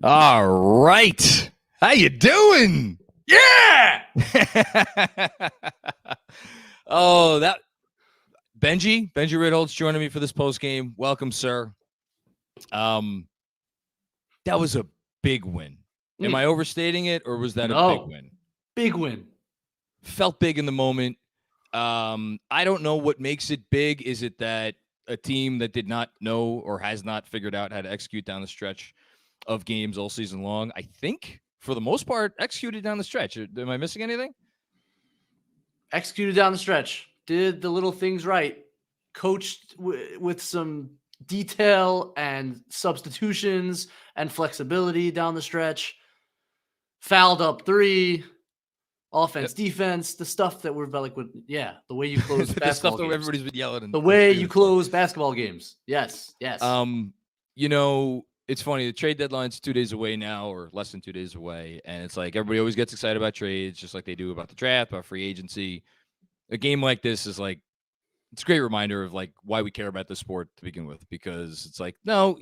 All right. How you doing? Yeah. Oh, that Benji Ritholtz joining me for this post game. Welcome, sir. That was a big win. Am I overstating it, or was that a big win? Big win. Felt big in the moment. I don't know what makes it big. Is it that a team that did not know or has not figured out how to execute down the stretch of games all season long, I think, for the most part, executed down the stretch. Am I missing anything? Executed down the stretch. Did the little things right. Coached with some detail and substitutions and flexibility down the stretch. Fouled up 3. Offense, defense, the stuff that we're like, the way you close the basketball stuff games. That everybody's been yelling. The way you close basketball games. Yes. It's funny. The trade deadline's 2 days away now, or less than 2 days away, and it's like everybody always gets excited about trades, just like they do about the draft, about free agency. A game like this is like, it's a great reminder of like why we care about this sport to begin with, because it's like, no,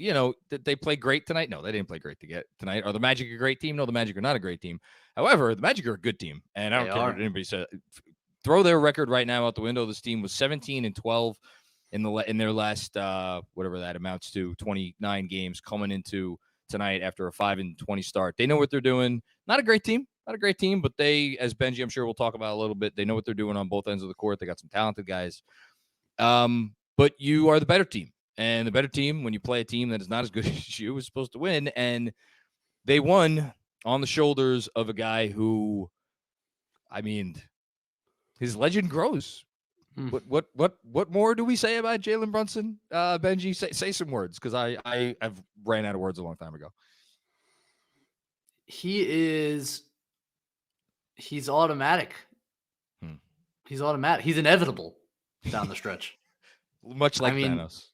did they play great tonight? No, they didn't play great tonight. Are the Magic a great team? No, the Magic are not a great team. However, the Magic are a good team, and I don't care what anybody said. Throw their record right now out the window. This team was 17-12 in their last whatever that amounts to, 29 games coming into tonight after a 5-20 start. They know what they're doing. Not a great team, but they, as Benji, I'm sure we'll talk about a little bit, they know what they're doing on both ends of the court. They got some talented guys. But you are the better team, and the better team, when you play a team that is not as good as you, is supposed to win. And they won on the shoulders of a guy who, I mean, his legend grows. What more do we say about Jalen Brunson? Benji, say some words, because I've ran out of words a long time ago. He's automatic. He's automatic. He's inevitable down the stretch. Much like Thanos.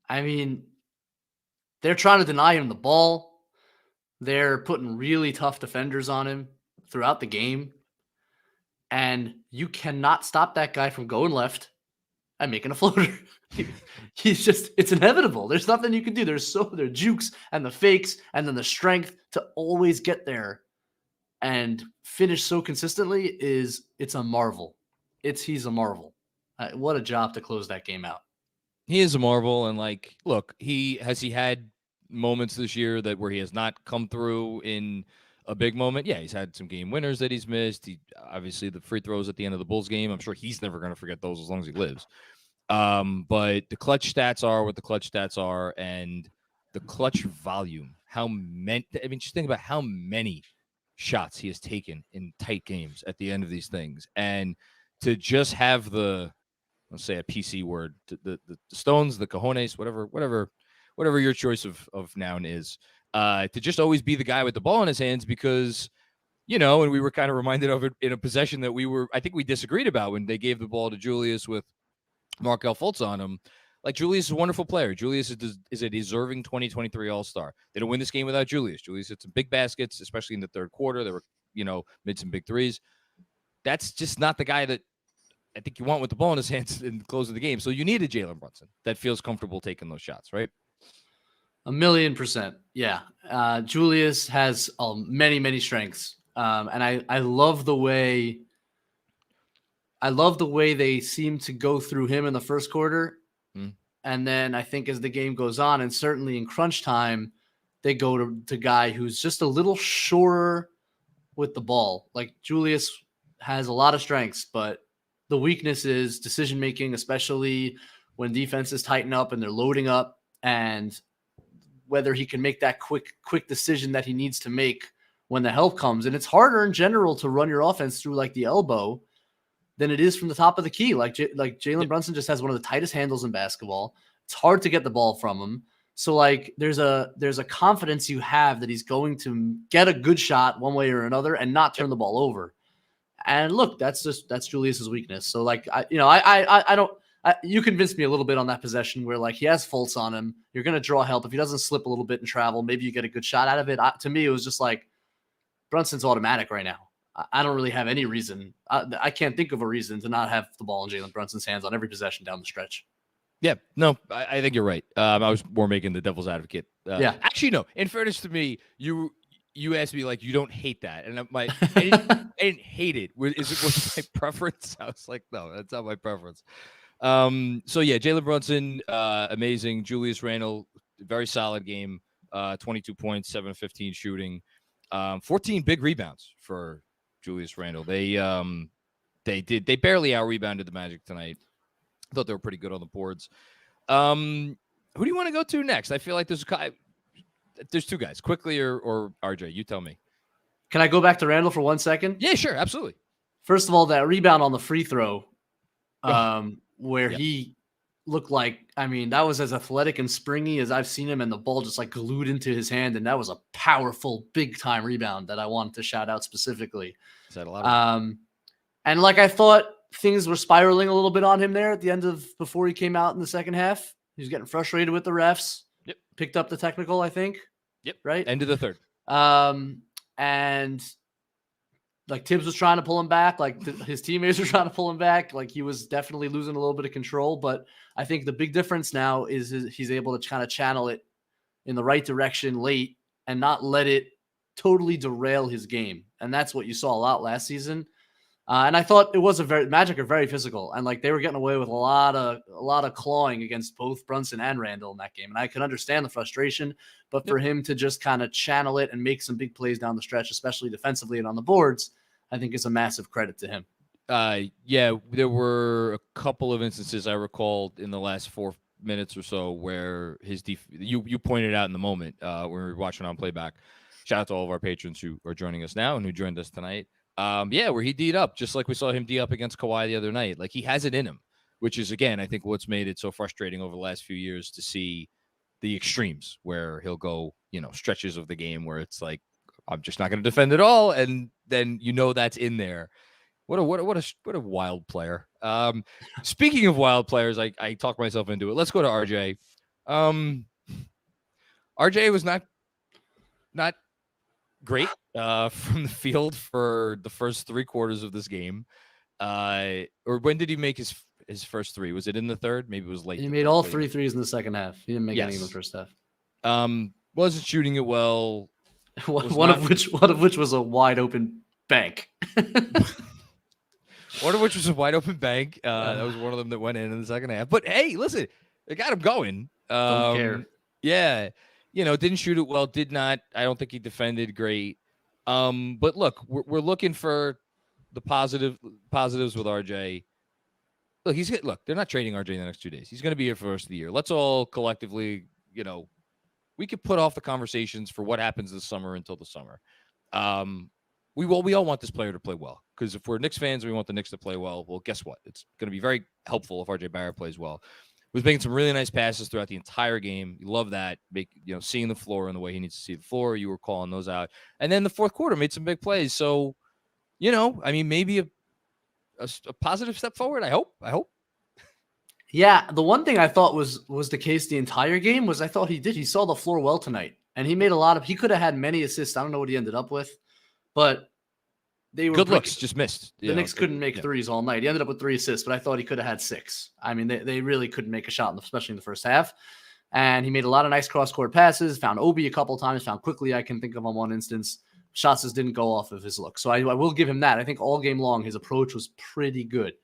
I mean, they're trying to deny him the ball. They're putting really tough defenders on him throughout the game. And you cannot stop that guy from going left and making a floater. It's inevitable. There's nothing you can do. There's jukes and the fakes and then the strength to always get there and finish so consistently it's a marvel. He's a marvel. What a job to close that game out. He is a marvel. And like, look, he had moments this year where he has not come through in a big moment. Yeah, he's had some game winners that he's missed. He obviously, the free throws at the end of the Bulls game, I'm sure he's never going to forget those as long as he lives. But the clutch stats are what the clutch stats are, and the clutch volume. Just think about how many shots he has taken in tight games at the end of these things, and to just have let's say a PC word, the stones, the cojones, whatever your choice of noun is. To just always be the guy with the ball in his hands, because, and we were kind of reminded of it in a possession that I think we disagreed about when they gave the ball to Julius with Markelle Fultz on him. Like, Julius is a wonderful player. Julius is a deserving 2023 All-Star. They don't win this game without Julius. Julius hit some big baskets, especially in the third quarter. They were, made some big threes. That's just not the guy that I think you want with the ball in his hands in the close of the game. So you need a Jalen Brunson that feels comfortable taking those shots, right? 1,000,000%. Yeah. Julius has many, many strengths. And I love the way they seem to go through him in the first quarter. And then I think as the game goes on, and certainly in crunch time, they go to guy who's just a little surer with the ball. Like, Julius has a lot of strengths, but the weakness is decision-making, especially when defenses tighten up and they're loading up, and whether he can make that quick decision that he needs to make when the help comes. And it's harder in general to run your offense through like the elbow than it is from the top of the key. Like Jalen Brunson just has one of the tightest handles in basketball. It's hard to get the ball from him. So like there's a confidence you have that he's going to get a good shot one way or another and not turn the ball over. And look, that's Julius's weakness. So like, you convinced me a little bit on that possession where like he has Fultz on him. You're going to draw help. If he doesn't slip a little bit and travel, maybe you get a good shot out of it. To me, it was just like Brunson's automatic right now. I don't really have any reason. I can't think of a reason to not have the ball in Jalen Brunson's hands on every possession down the stretch. Yeah, no, I think you're right. I was more making the devil's advocate Yeah. Actually, no. In fairness to me, you asked me like you don't hate that, and I didn't hate it. Was my preference? I was like, no, that's not my preference. So yeah, Jalen Brunson, amazing. Julius Randle, very solid game. 22 points, 7 of 15 shooting, 14 big rebounds for Julius Randle. They barely out rebounded the Magic tonight. I thought they were pretty good on the boards. Who do you want to go to next? I feel like there's two guys, Quickley or RJ. You tell me. Can I go back to Randle for 1 second? Yeah, sure, absolutely. First of all, that rebound on the free throw, where Yep. he looked like, I mean, that was as athletic and springy as I've seen him, and the ball just like glued into his hand, and that was a powerful, big time rebound that I wanted to shout out specifically. Said a lot. And like I thought things were spiraling a little bit on him there at the end of before he came out in the second half. He was getting frustrated with the refs. Yep. Picked up the technical, I think. Yep. Right. End of the third. And like Tibbs was trying to pull him back, like his teammates were trying to pull him back. Like he was definitely losing a little bit of control. But I think the big difference now is he's able to kind of channel it in the right direction late and not let it totally derail his game. And that's what you saw a lot last season. And I thought it was Magic are very physical, and like they were getting away with a lot of clawing against both Brunson and Randle in that game. And I can understand the frustration, but for him to just kind of channel it and make some big plays down the stretch, especially defensively and on the boards, I think is a massive credit to him. Yeah, there were a couple of instances I recalled in the last 4 minutes or so where his you pointed out in the moment when we were watching on playback. Shout out to all of our patrons who are joining us now and who joined us tonight. Where he D'd up, just like we saw him D up against Kawhi the other night. Like he has it in him, which is, again, I think what's made it so frustrating over the last few years to see the extremes where he'll go, stretches of the game where it's like, I'm just not going to defend at all. And then, that's in there. What a wild player. Speaking of wild players, I talked myself into it. Let's go to RJ. RJ was not great from the field for the first 3 quarters of this game. Or when did he make his first 3? Was it in the third? Maybe it was late. He made all 3 threes in the second half. He didn't make any in the first half. Wasn't shooting it well. One of which was a wide open bank. One of which was a wide open bank. That was one of them that went in the second half. But hey, listen, it got him going. Don't care. Yeah. Didn't shoot it well. Did not. I don't think he defended great. But look, we're looking for the positives with RJ. Look, they're not trading RJ in the next 2 days. He's going to be here for the rest of the year. Let's all collectively, we could put off the conversations for what happens this summer until the summer. We all want this player to play well, because if we're Knicks fans and we want the Knicks to play well, guess what? It's going to be very helpful if RJ Barrett plays well. Was making some really nice passes throughout the entire game. You love that, seeing the floor and the way he needs to see the floor. You were calling those out, and then the fourth quarter made some big plays. So, maybe a positive step forward. I hope. Yeah, the one thing I thought was the case the entire game was I thought he saw the floor well tonight, and he made he could have had many assists. I don't know what he ended up with, but they were good looks, just missed. The Knicks couldn't make threes all night. He ended up with 3 assists, but I thought he could have had 6. I mean, they really couldn't make a shot, especially in the first half. And he made a lot of nice cross-court passes, found Obi a couple times, found Quickley, I can think of on one instance. Shots just didn't go off of his look. So I will give him that. I think all game long, his approach was pretty good.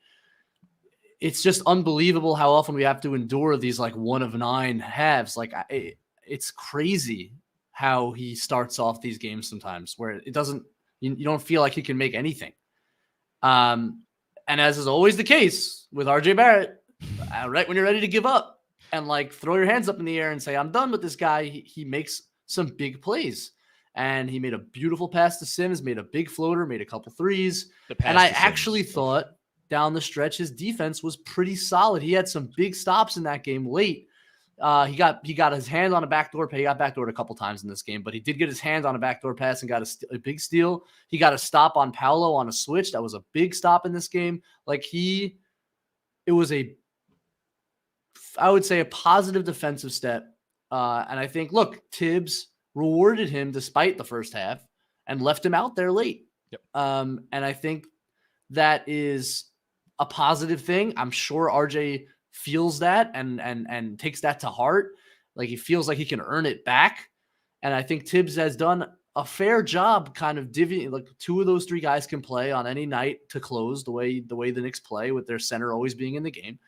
It's just unbelievable how often we have to endure these like 1 of 9 halves. Like it's crazy how he starts off these games sometimes where it doesn't, you don't feel like he can make anything. And as is always the case with RJ Barrett, right when you're ready to give up and like throw your hands up in the air and say, I'm done with this guy, he makes some big plays. And he made a beautiful pass to Sims, made a big floater, made a couple threes. And I actually thought down the stretch, his defense was pretty solid. He had some big stops in that game late. He got his hand on a backdoor pass. He got backdoored a couple times in this game, but he did get his hand on a backdoor pass and got a big steal. He got a stop on Paolo on a switch. That was a big stop in this game. Like it was I would say a positive defensive step. And I think, look, Tibbs rewarded him despite the first half and left him out there late. Yep. And I think that is a positive thing. I'm sure RJ feels that and takes that to heart. Like he feels like he can earn it back. And I think Tibbs has done a fair job kind of divvying, like 2 of those 3 guys can play on any night to close the way the Knicks play, with their center always being in the game.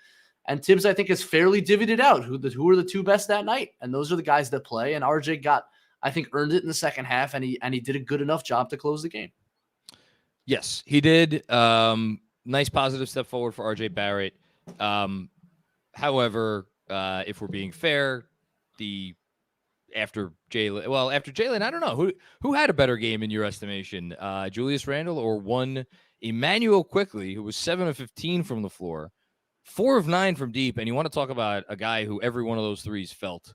And Tibbs, I think, has fairly divvied it out. Who are the 2 best that night? And those are the guys that play. And RJ earned it in the second half, and he did a good enough job to close the game. Yes, he did. Nice positive step forward for RJ Barrett. However, if we're being fair, after Jalen, I don't know who had a better game in your estimation, Julius Randle or one Emmanuel Quickley, who was 7 of 15 from the floor, 4 of 9 from deep. And you want to talk about a guy who every one of those threes felt,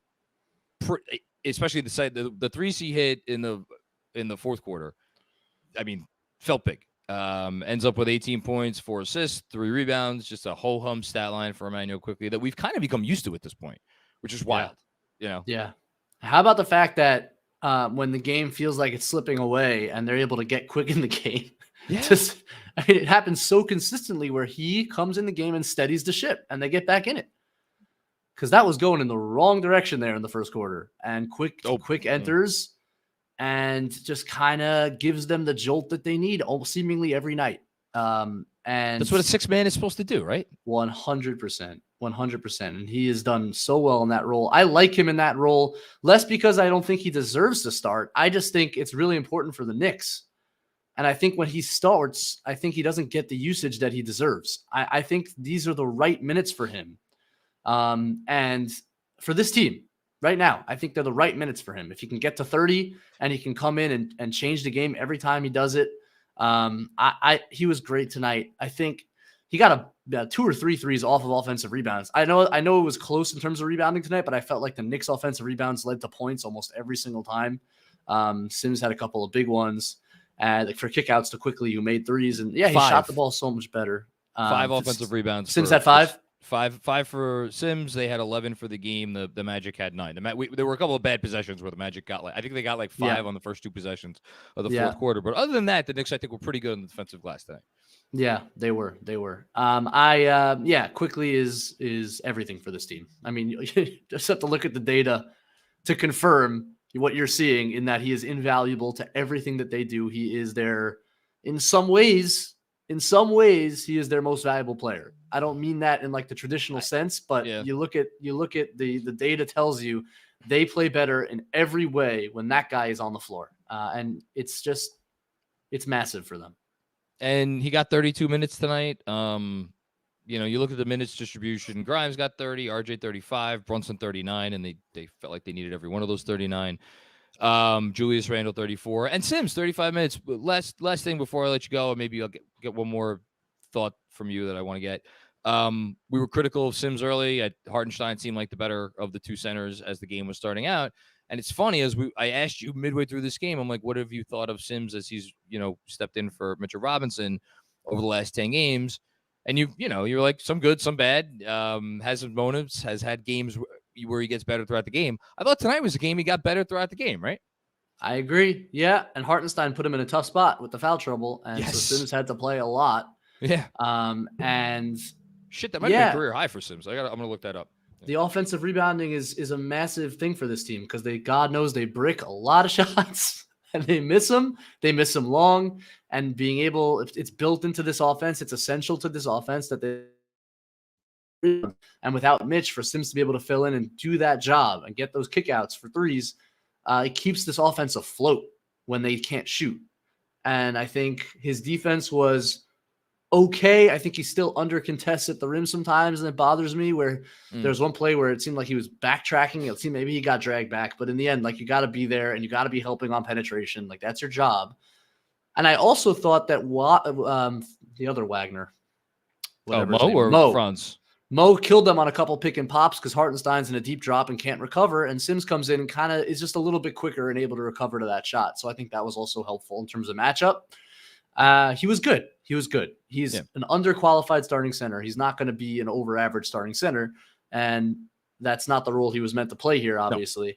especially the threes he hit in the fourth quarter. I mean, felt big. Ends up with 18 points, 4 assists, 3 rebounds, just a ho-hum stat line for Emmanuel Quickley that we've kind of become used to at this point, which is wild. Yeah. How about the fact that when the game feels like it's slipping away and they're able to get quick in the game? Yeah. It happens so consistently where he comes in the game and steadies the ship and they get back in it. Because that was going in the wrong direction there in the first quarter. And Quick enters and just kind of gives them the jolt that they need seemingly every night. And that's what a 6-man is supposed to do, right? 100%. 100%. And he has done so well in that role. I like him in that role, less because I don't think he deserves to start. I just think it's really important for the Knicks. And I think when he starts, I think he doesn't get the usage that he deserves. I think these are the right minutes for him. And for this team right now, I think they're the right minutes for him. If he can get to 30 and he can come in and change the game every time he does it. He was great tonight. I think he got a 2 or 3 threes off of offensive rebounds. I know it was close in terms of rebounding tonight, but I felt like the Knicks offensive rebounds led to points almost every single time. Sims had a couple of big ones. Like for kickouts to Quickley, who made threes, and he shot the ball so much better. 5 offensive rebounds. Sims had 5. 5 for Sims. They had 11 for the game. The Magic had 9. There were a couple of bad possessions where the Magic got I think they got 5 on the first 2 possessions of the fourth quarter. But other than that, the Knicks I think were pretty good in the defensive glass tonight. Yeah, they were. Quickley is everything for this team. I mean, you just have to look at the data to confirm what you're seeing, in that he is invaluable to everything that they do. He is their, in some ways, he is their most valuable player. I don't mean that in the traditional sense, but you look at the data tells you they play better in every way when that guy is on the floor. And it's massive for them. And he got 32 minutes tonight. You look at the minutes distribution. Grimes got 30, RJ 35, Brunson 39, and they felt like they needed every one of those 39. Julius Randle 34, and Sims 35 minutes. Last thing before I let you go, and maybe I'll get one more thought from you that I want to get. We were critical of Sims early. Hartenstein seemed like the better of the 2 centers as the game was starting out. And it's funny, I asked you midway through this game, I'm like, what have you thought of Sims as he's, stepped in for Mitchell Robinson over the last 10 games? And you're like, some good, some bad, has some moments, has had games where he gets better throughout the game. I thought tonight was a game he got better throughout the game, right? I agree. Yeah. And Hartenstein put him in a tough spot with the foul trouble. And so Sims had to play a lot. Yeah. And shit, that might be a career high for Sims. I'm going to look that up. The offensive rebounding is a massive thing for this team, because God knows they brick a lot of shots and they miss them. They miss them long, and being able, it's built into this offense. It's essential to this offense that and without Mitch, for Sims to be able to fill in and do that job and get those kickouts for threes, it keeps this offense afloat when they can't shoot. And I think his defense was okay. I think he's still under contest at the rim sometimes, and it bothers me where there's one play where it seemed like he was backtracking. It seemed maybe he got dragged back, but in the end, you got to be there and you got to be helping on penetration. That's your job. And I also thought that the other Wagner, Mo Franz. Mo killed them on a couple pick and pops because Hartenstein's in a deep drop and can't recover, and Sims comes in and kind of is just a little bit quicker and able to recover to that shot. So I think that was also helpful in terms of matchup. He was good. He's an underqualified starting center. He's not going to be an over-average starting center, and that's not the role he was meant to play here, obviously. No.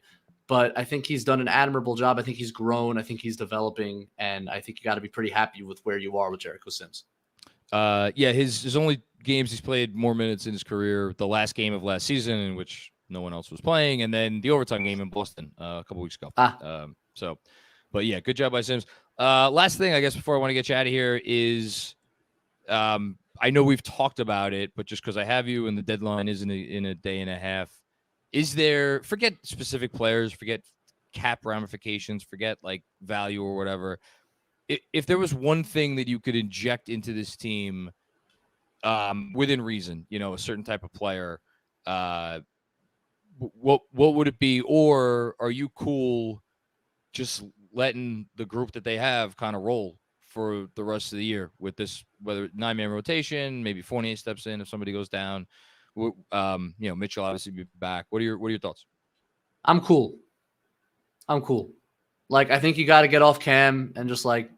But I think he's done an admirable job. I think he's grown. I think he's developing, and I think you got to be pretty happy with where you are with Jericho Sims. His only games he's played more minutes in his career, the last game of last season, in which no one else was playing, and then the overtime game in Boston a couple weeks ago. But yeah, good job by Sims. Last thing, I guess, before I want to get you out of here is, I know we've talked about it, but just because I have you and the deadline is in a day and a half, is there, forget specific players, forget cap ramifications, forget like value or whatever. If there was one thing that you could inject into this team, within reason, a certain type of player, what would it be? Or are you cool just letting the group that they have kind of roll for the rest of the year with this, whether 9-man rotation, maybe Fournier steps in if somebody goes down, Mitchell obviously be back. What are your thoughts? I'm cool. Like, I think you got to get off Cam, and just like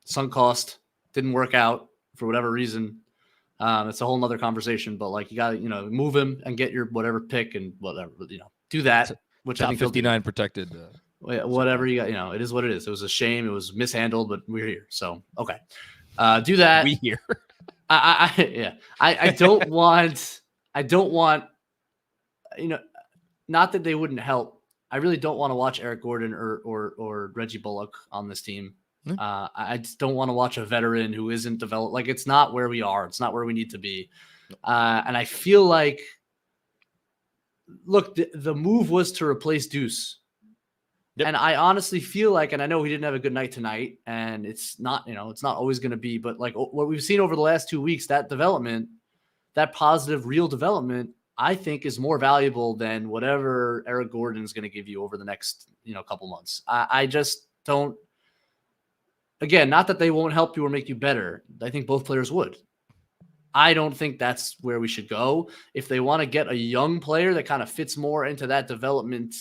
sunk cost didn't work out for whatever reason. It's a whole nother conversation, but like, you got to, move him and get your whatever pick and whatever, do that, which I think 59 protected. Whatever you got, it is what it is. It was a shame. It was mishandled, but we're here. So, okay. Do that. We here. I don't want, not that they wouldn't help. I really don't want to watch Eric Gordon or Reggie Bullock on this team. I just don't want to watch a veteran who isn't developed. Like, it's not where we are. It's not where we need to be. And I feel like, look, the move was to replace Deuce. Yep. And I honestly feel like, and I know he didn't have a good night tonight, and it's not, it's not always going to be, but like what we've seen over the last 2 weeks, that development, that positive, real development, I think is more valuable than whatever Eric Gordon is going to give you over the next, couple months. I just don't, again, not that they won't help you or make you better. I think both players would. I don't think that's where we should go. If they want to get a young player that kind of fits more into that development,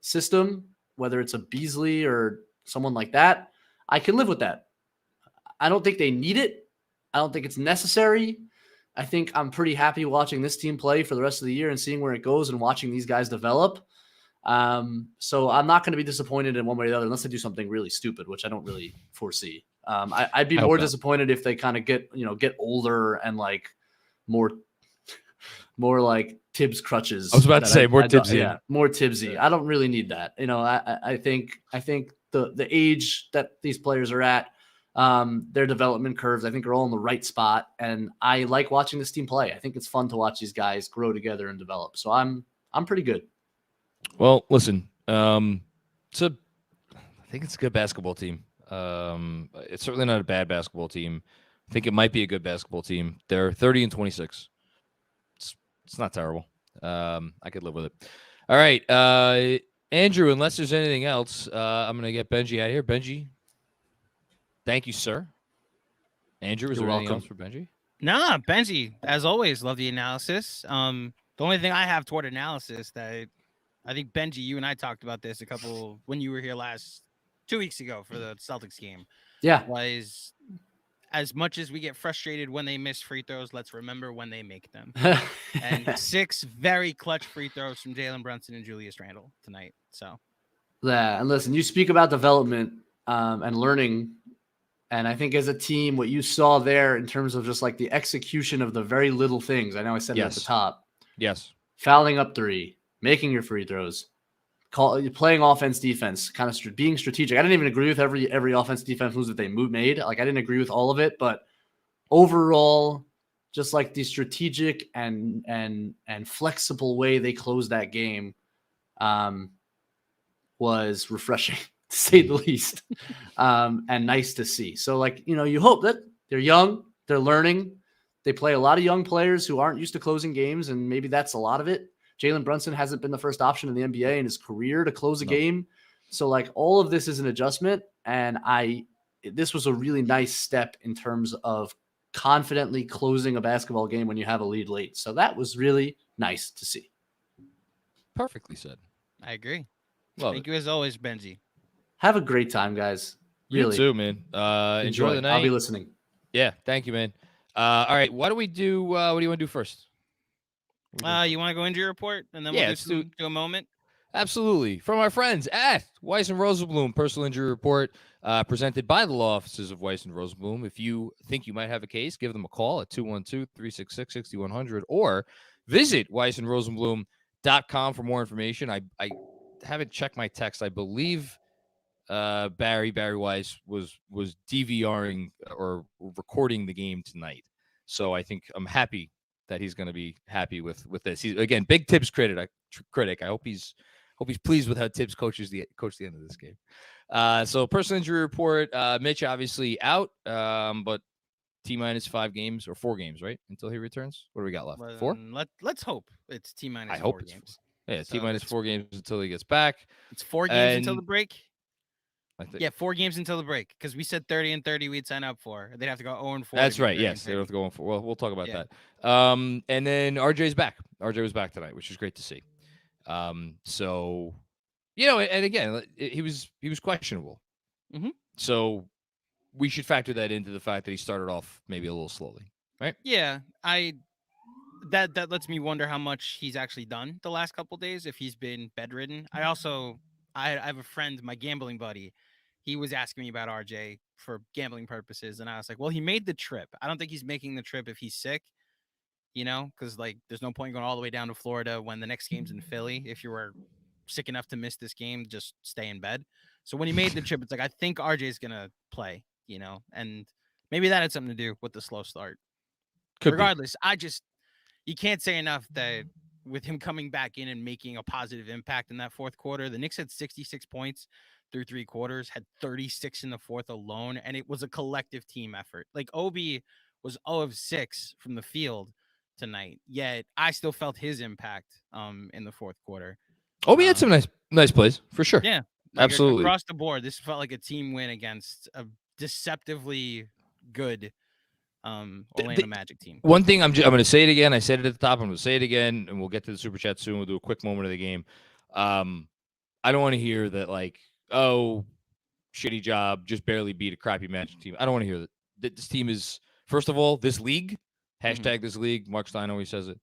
system, whether it's a Beasley or someone like that, I can live with that. I don't think they need it. I don't think it's necessary. I think I'm pretty happy watching this team play for the rest of the year and seeing where it goes and watching these guys develop. So I'm not going to be disappointed in one way or the other unless they do something really stupid, which I don't really foresee. I'd be more disappointed if they kind of get older and like more like Tibbs crutches. I was about to say more Tibbsy. Yeah, more Tibbsy. Yeah. I don't really need that. I think the age that these players are at, their development curves, I think, are all in the right spot. And I like watching this team play. I think it's fun to watch these guys grow together and develop. So I'm pretty good. Well, listen, I think it's a good basketball team. It's certainly not a bad basketball team. I think it might be a good basketball team. They're 30-26. It's not terrible. I could live with it. All right. Andrew, unless there's anything else, I'm going to get Benji out of here. Benji, thank you, sir. Andrew, is there anything else for Benji? No, Benji, as always, love the analysis. The only thing I have toward analysis that I think, Benji, you and I talked about this when you were here 2 weeks ago for the Celtics game. Yeah. Was, as much as we get frustrated when they miss free throws, let's remember when they make them. And 6 very clutch free throws from Jalen Brunson and Julius Randle tonight. So, yeah, and listen, you speak about development and learning, and I think as a team, what you saw there in terms of just like the execution of the very little things. I know I said it at the top. Yes. Fouling up 3, making your free throws, playing offense, defense, kind of being strategic. I didn't even agree with every offense, defense moves that they made. Like, I didn't agree with all of it, but overall, just like the strategic and flexible way they closed that game was refreshing, to say the least, and nice to see. So, like, you hope that they're young, they're learning. They play a lot of young players who aren't used to closing games, and maybe that's a lot of it. Jalen Brunson hasn't been the first option in the NBA in his career to close a game. So, like, all of this is an adjustment, and this was a really nice step in terms of confidently closing a basketball game when you have a lead late. So that was really nice to see. Perfectly said. I agree. Thank you as always, Benji. Have a great time, guys. Really. You too, man. Enjoy the night. I'll be listening. Yeah, thank you, man. All right, what do we do? What do you want to do first? You want to go into your report, and then we'll do a moment? Absolutely. From our friends at Weiss and Rosenblum, personal injury report presented by the law offices of Weiss and Rosenblum. If you think you might have a case, give them a call at 212-366-6100 or Visit WeissandRosenblum.com for more information. I haven't checked my text. I believe Barry Weiss was DVRing or recording the game tonight. So I think I'm happy that he's going to be happy with this. He's again big Tibbs critic. I hope he's pleased with how Tibbs coaches the end of this game. So personal injury report. Mitch obviously out, but T-minus 5 games or 4 games, right? Until he returns. What do we got left? 4? Let's hope it's T-minus 4 games. Yeah, so T-minus 4 games until he gets back. It's 4 games until the break. I think. Yeah, 4 games until the break because we said 30 and 30 we'd sign up for. They'd have to go 0 and 4. That's right. Yes, they have to go 0 and 4. Well, we'll talk about that. And then RJ's back. RJ was back tonight, which is great to see. So, and again, he was questionable. Mm-hmm. So we should factor that into the fact that he started off maybe a little slowly, right? Yeah, that lets me wonder how much he's actually done the last couple of days if he's been bedridden. I have a friend, my gambling buddy. He was asking me about RJ for gambling purposes, and I was like, well, he made the trip. I don't think he's making the trip if he's sick, because there's no point going all the way down to Florida when the next game's in Philly. If you were sick enough to miss this game, just stay in bed. So when he made the trip, it's like, I think RJ's going to play, and maybe that had something to do with the slow start. Regardless, you can't say enough that with him coming back in and making a positive impact in that fourth quarter, the Knicks had 66 points through 3 quarters, had 36 in the fourth alone, and it was a collective team effort. Like Obi was 0 of 6 from the field tonight, yet I still felt his impact in the fourth quarter. Obi had some nice plays for sure. Yeah, absolutely. Across the board, this felt like a team win against a deceptively good Orlando Magic team. One thing I'm going to say it again. I said it at the top. I'm going to say it again, and we'll get to the super chat soon. We'll do a quick moment of the game. I don't want to hear that shitty job, just barely beat a crappy Magic team. I don't want to hear that. This team is, first of all, this league. Hashtag this league. Mark Stein always says it.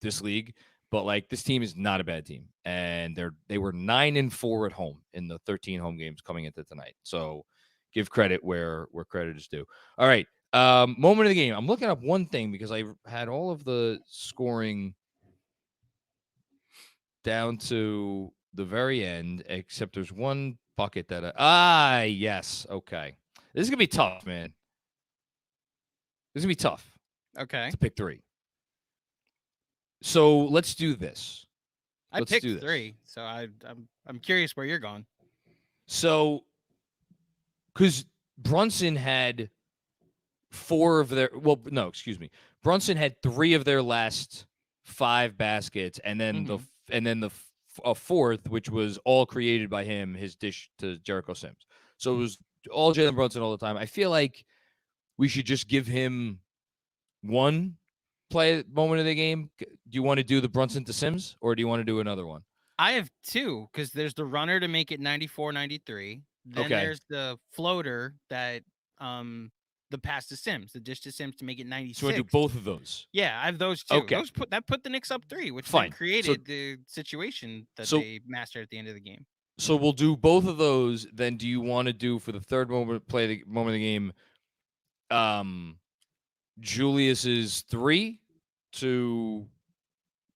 This league. But this team is not a bad team, and they were 9-4 at home in the 13 home games coming into tonight. So give credit where credit is due. All right, moment of the game. I'm looking up one thing because I had all of the scoring down to the very end, except there's one bucket that yes, okay. This is gonna be tough, man. This is gonna be tough. Okay, to pick 3. So let's do this. I picked 3, so I'm curious where you're going. So, because Brunson had 4 of their Brunson had 3 of their last 5 baskets, and then the fourth, which was all created by him, his dish to Jericho Sims. So it was all Jalen Brunson all the time. I feel like we should just give him one play moment of the game. Do you want to do the Brunson to Sims, or do you want to do another one? I have 2 because there's the runner to make it 94-93. Then there's the floater that the pass to Sims, the dish to Sims to make it 96. So I do both of those. Yeah, I have those 2. Okay. That put the Knicks up 3, which created the situation that they mastered at the end of the game. So we'll do both of those. Then do you want to do for the third moment of the game, Julius's 3 to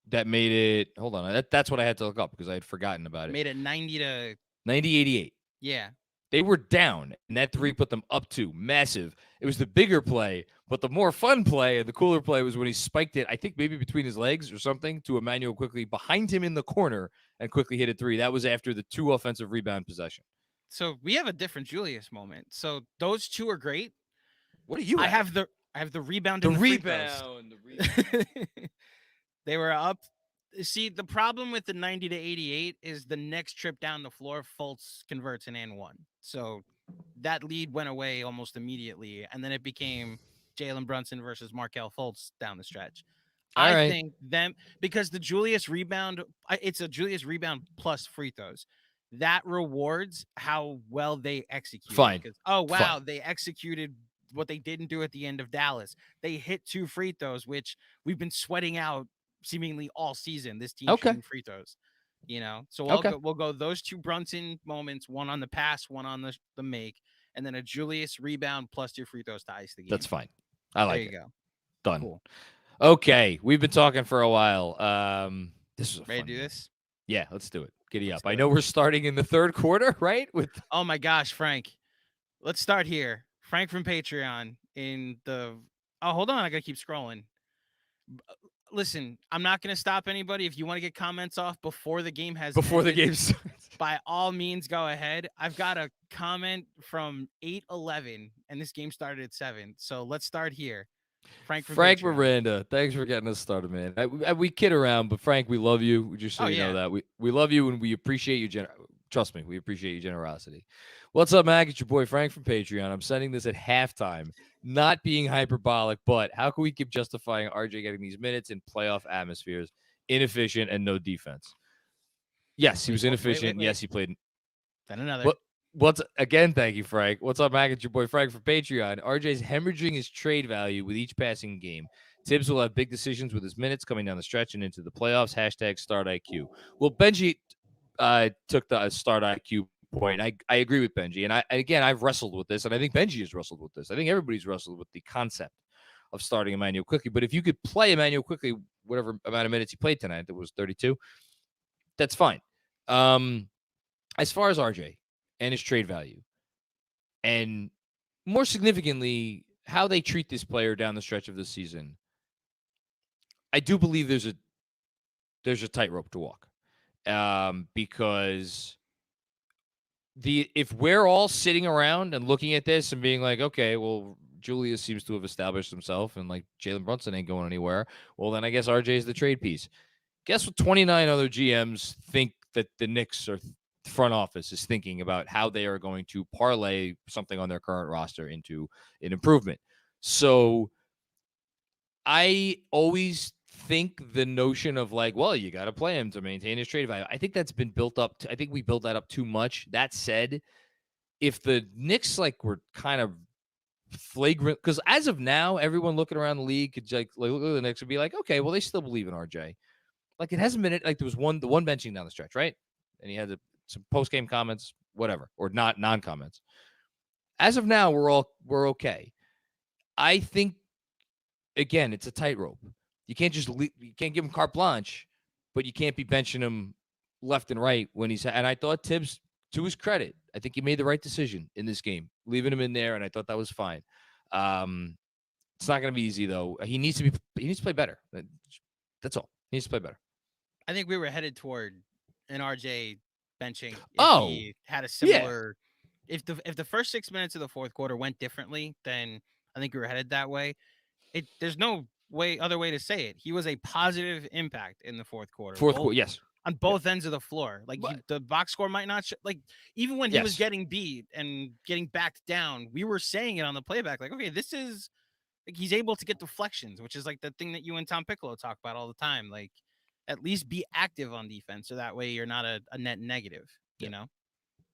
that made it. Hold on, that's what I had to look up because I had forgotten about it. Made it 90-88. Yeah, they were down, and that 3 put them up 2. Massive. It was the bigger play, but the more fun play and the cooler play was when he spiked it. I think maybe between his legs or something to Emmanuel Quickley behind him in the corner, and Quickley hit a 3. That was after the 2 offensive rebound possession. So we have a different Julius moment. So those 2 are great. What do you? I have the rebound. The and the rebound. They were up. See, the problem with the 90-88 is the next trip down the floor, Fultz converts an and 1. So that lead went away almost immediately, and then it became Jalen Brunson versus Markelle Fultz down the stretch. I think because the Julius rebound, it's a Julius rebound plus free throws. That rewards how well they execute. Fine. Because, they executed what they didn't do at the end of Dallas. They hit 2 free throws, which we've been sweating out seemingly all season. This team shooting free throws, So we'll go those 2 Brunson moments, one on the pass, one on the make, and then a Julius rebound plus 2 free throws to ice the game. That's fine. I like it. There you go. Done. Cool. Okay, we've been talking for a while. This is a Ready fun to do game. this? Yeah, let's do it. Giddy Let's up. I do know it. we're starting in the third quarter, right? Oh my gosh, Frank. Let's start here. Frank from Patreon in the. Oh, hold on. I gotta keep scrolling. Listen, I'm not gonna stop anybody. If you want to get comments off before the game has before the ended, game starts. by all means, go ahead. I've got a comment from 8:11, and this game started at 7. So let's start here. Frank from Frank Patreon. Miranda, thanks for getting us started, man. We kid around, but Frank, we love you. Just so Oh, you know yeah. that we love you and we appreciate you. Trust me, we appreciate your generosity. What's up, Mac? It's your boy Frank from Patreon. I'm sending this at halftime, not being hyperbolic, but how can we keep justifying RJ getting these minutes in playoff atmospheres? Inefficient and no defense. Yes, he was inefficient. Wait. Yes, he played. Then another. What's again? Thank you, Frank. What's up, Mac? It's your boy Frank from Patreon. RJ's hemorrhaging his trade value with each passing game. Tibbs will have big decisions with his minutes coming down the stretch and into the playoffs. Hashtag start IQ. Well, Benji took the start IQ point. I agree with Benji, and I've wrestled with this, and I think Benji has wrestled with this. I think everybody's wrestled with the concept of starting Emmanuel Quickley. But if you could play Emmanuel Quickley, whatever amount of minutes he played tonight, that was 32. That's fine. As far as RJ and his trade value, and more significantly, how they treat this player down the stretch of the season, I do believe there's a tightrope to walk, because if we're all sitting around and looking at this and being like, okay, well, Julius seems to have established himself, and like Jalen Brunson ain't going anywhere. Well, then I guess RJ is the trade piece. Guess what? 29 other GMs think that the Knicks are front office is thinking about how they are going to parlay something on their current roster into an improvement. So I always think the notion of like, well, you got to play him to maintain his trade value. I think that's been built up. I think we built that up too much. That said, if the Knicks like were kind of flagrant, because as of now, everyone looking around the league could like look at the Knicks and be like, okay, well, they still believe in RJ. Like it hasn't been like there was the one benching down the stretch, right? And he had some post game comments, whatever, or not non comments. As of now, we're okay. I think again, it's a tightrope. You can't you can't give him carte blanche, but you can't be benching him left and right when he's. And I thought Tibbs, to his credit, I think he made the right decision in this game, leaving him in there, and I thought that was fine. It's not going to be easy though. He needs to play better. That's all. He needs to play better. I think we were headed toward an RJ benching if he had a similar. Yeah. If the first 6 minutes of the fourth quarter went differently, then I think we were headed that way. There's no other way to say it. He was a positive impact in the fourth quarter. Yes. On both ends of the floor. Like the box score might not even when he was getting beat and getting backed down, we were saying it on the playback. Like, okay, this is like he's able to get deflections, which is like the thing that you and Tom Piccolo talk about all the time. Like, at least be active on defense, so that way you're not a net negative, you know?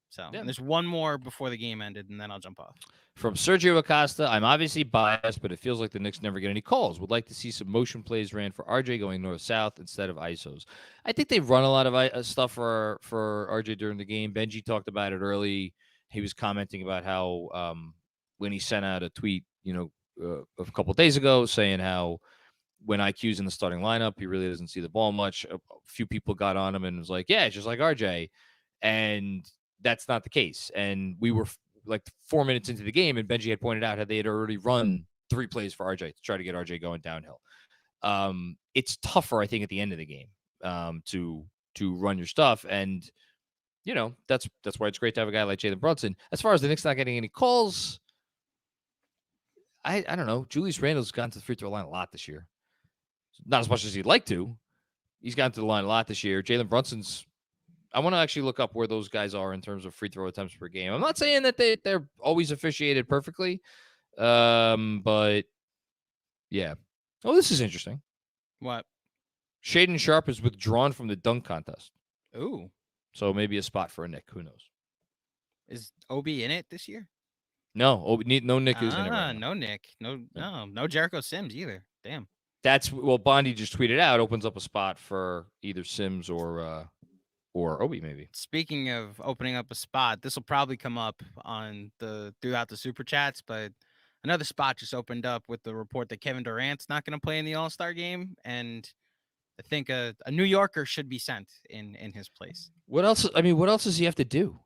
So there's one more before the game ended, and then I'll jump off. From Sergio Acosta, I'm obviously biased, but it feels like the Knicks never get any calls. Would like to see some motion plays ran for RJ going north-south instead of ISOs. I think they've run a lot of stuff for RJ during the game. Benji talked about it early. He was commenting about how when he sent out a tweet, a couple of days ago saying how when IQ's in the starting lineup, he really doesn't see the ball much. A few people got on him and was like, yeah, it's just like RJ. And that's not the case. And we were like 4 minutes into the game, and Benji had pointed out how they had already run 3 plays for RJ to try to get RJ going downhill. It's tougher, I think, at the end of the game to run your stuff. And, that's why it's great to have a guy like Jalen Brunson. As far as the Knicks not getting any calls, I don't know. Julius Randle's gotten to the free throw line a lot this year. Not as much as he'd like to. He's gotten to the line a lot this year. Jalen Brunson's. I want to actually look up where those guys are in terms of free throw attempts per game. I'm not saying that they're always officiated perfectly, but yeah. Oh, this is interesting. What? Shaden Sharp is withdrawn from the dunk contest. Ooh. So maybe a spot for a Nick. Who knows? Is Obi in it this year? No, no Nick is in it right now. No Nick. No Jericho Sims either. Damn. Bondi just tweeted out, opens up a spot for either Sims or Obi, maybe. Speaking of opening up a spot, this will probably come up throughout the super chats, but another spot just opened up with the report that Kevin Durant's not going to play in the All-Star game, and I think a New Yorker should be sent in his place. What else? I mean, what else does he have to do?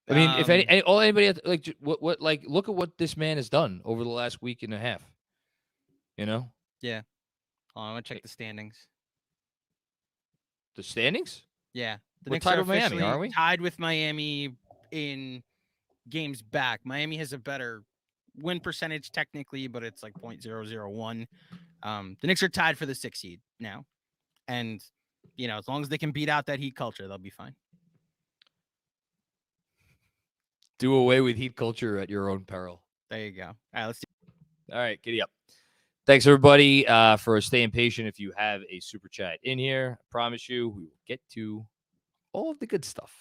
I mean, if anybody has, like what like look at what this man has done over the last week and a half. You know? Yeah. Oh, I want to check the standings. The standings? Yeah. The We're Knicks tied are with Miami, officially aren't we? tied with Miami in games back. Miami has a better win percentage technically, but it's like 0.001. The Knicks are tied for the 6th seed now. And, you know, as long as they can beat out that Heat culture, they'll be fine. Do away with Heat culture at your own peril. There you go. All right, let's do. All right, giddy up. Thanks, everybody, for staying patient. If you have a super chat in here, I promise you we will get to all of the good stuff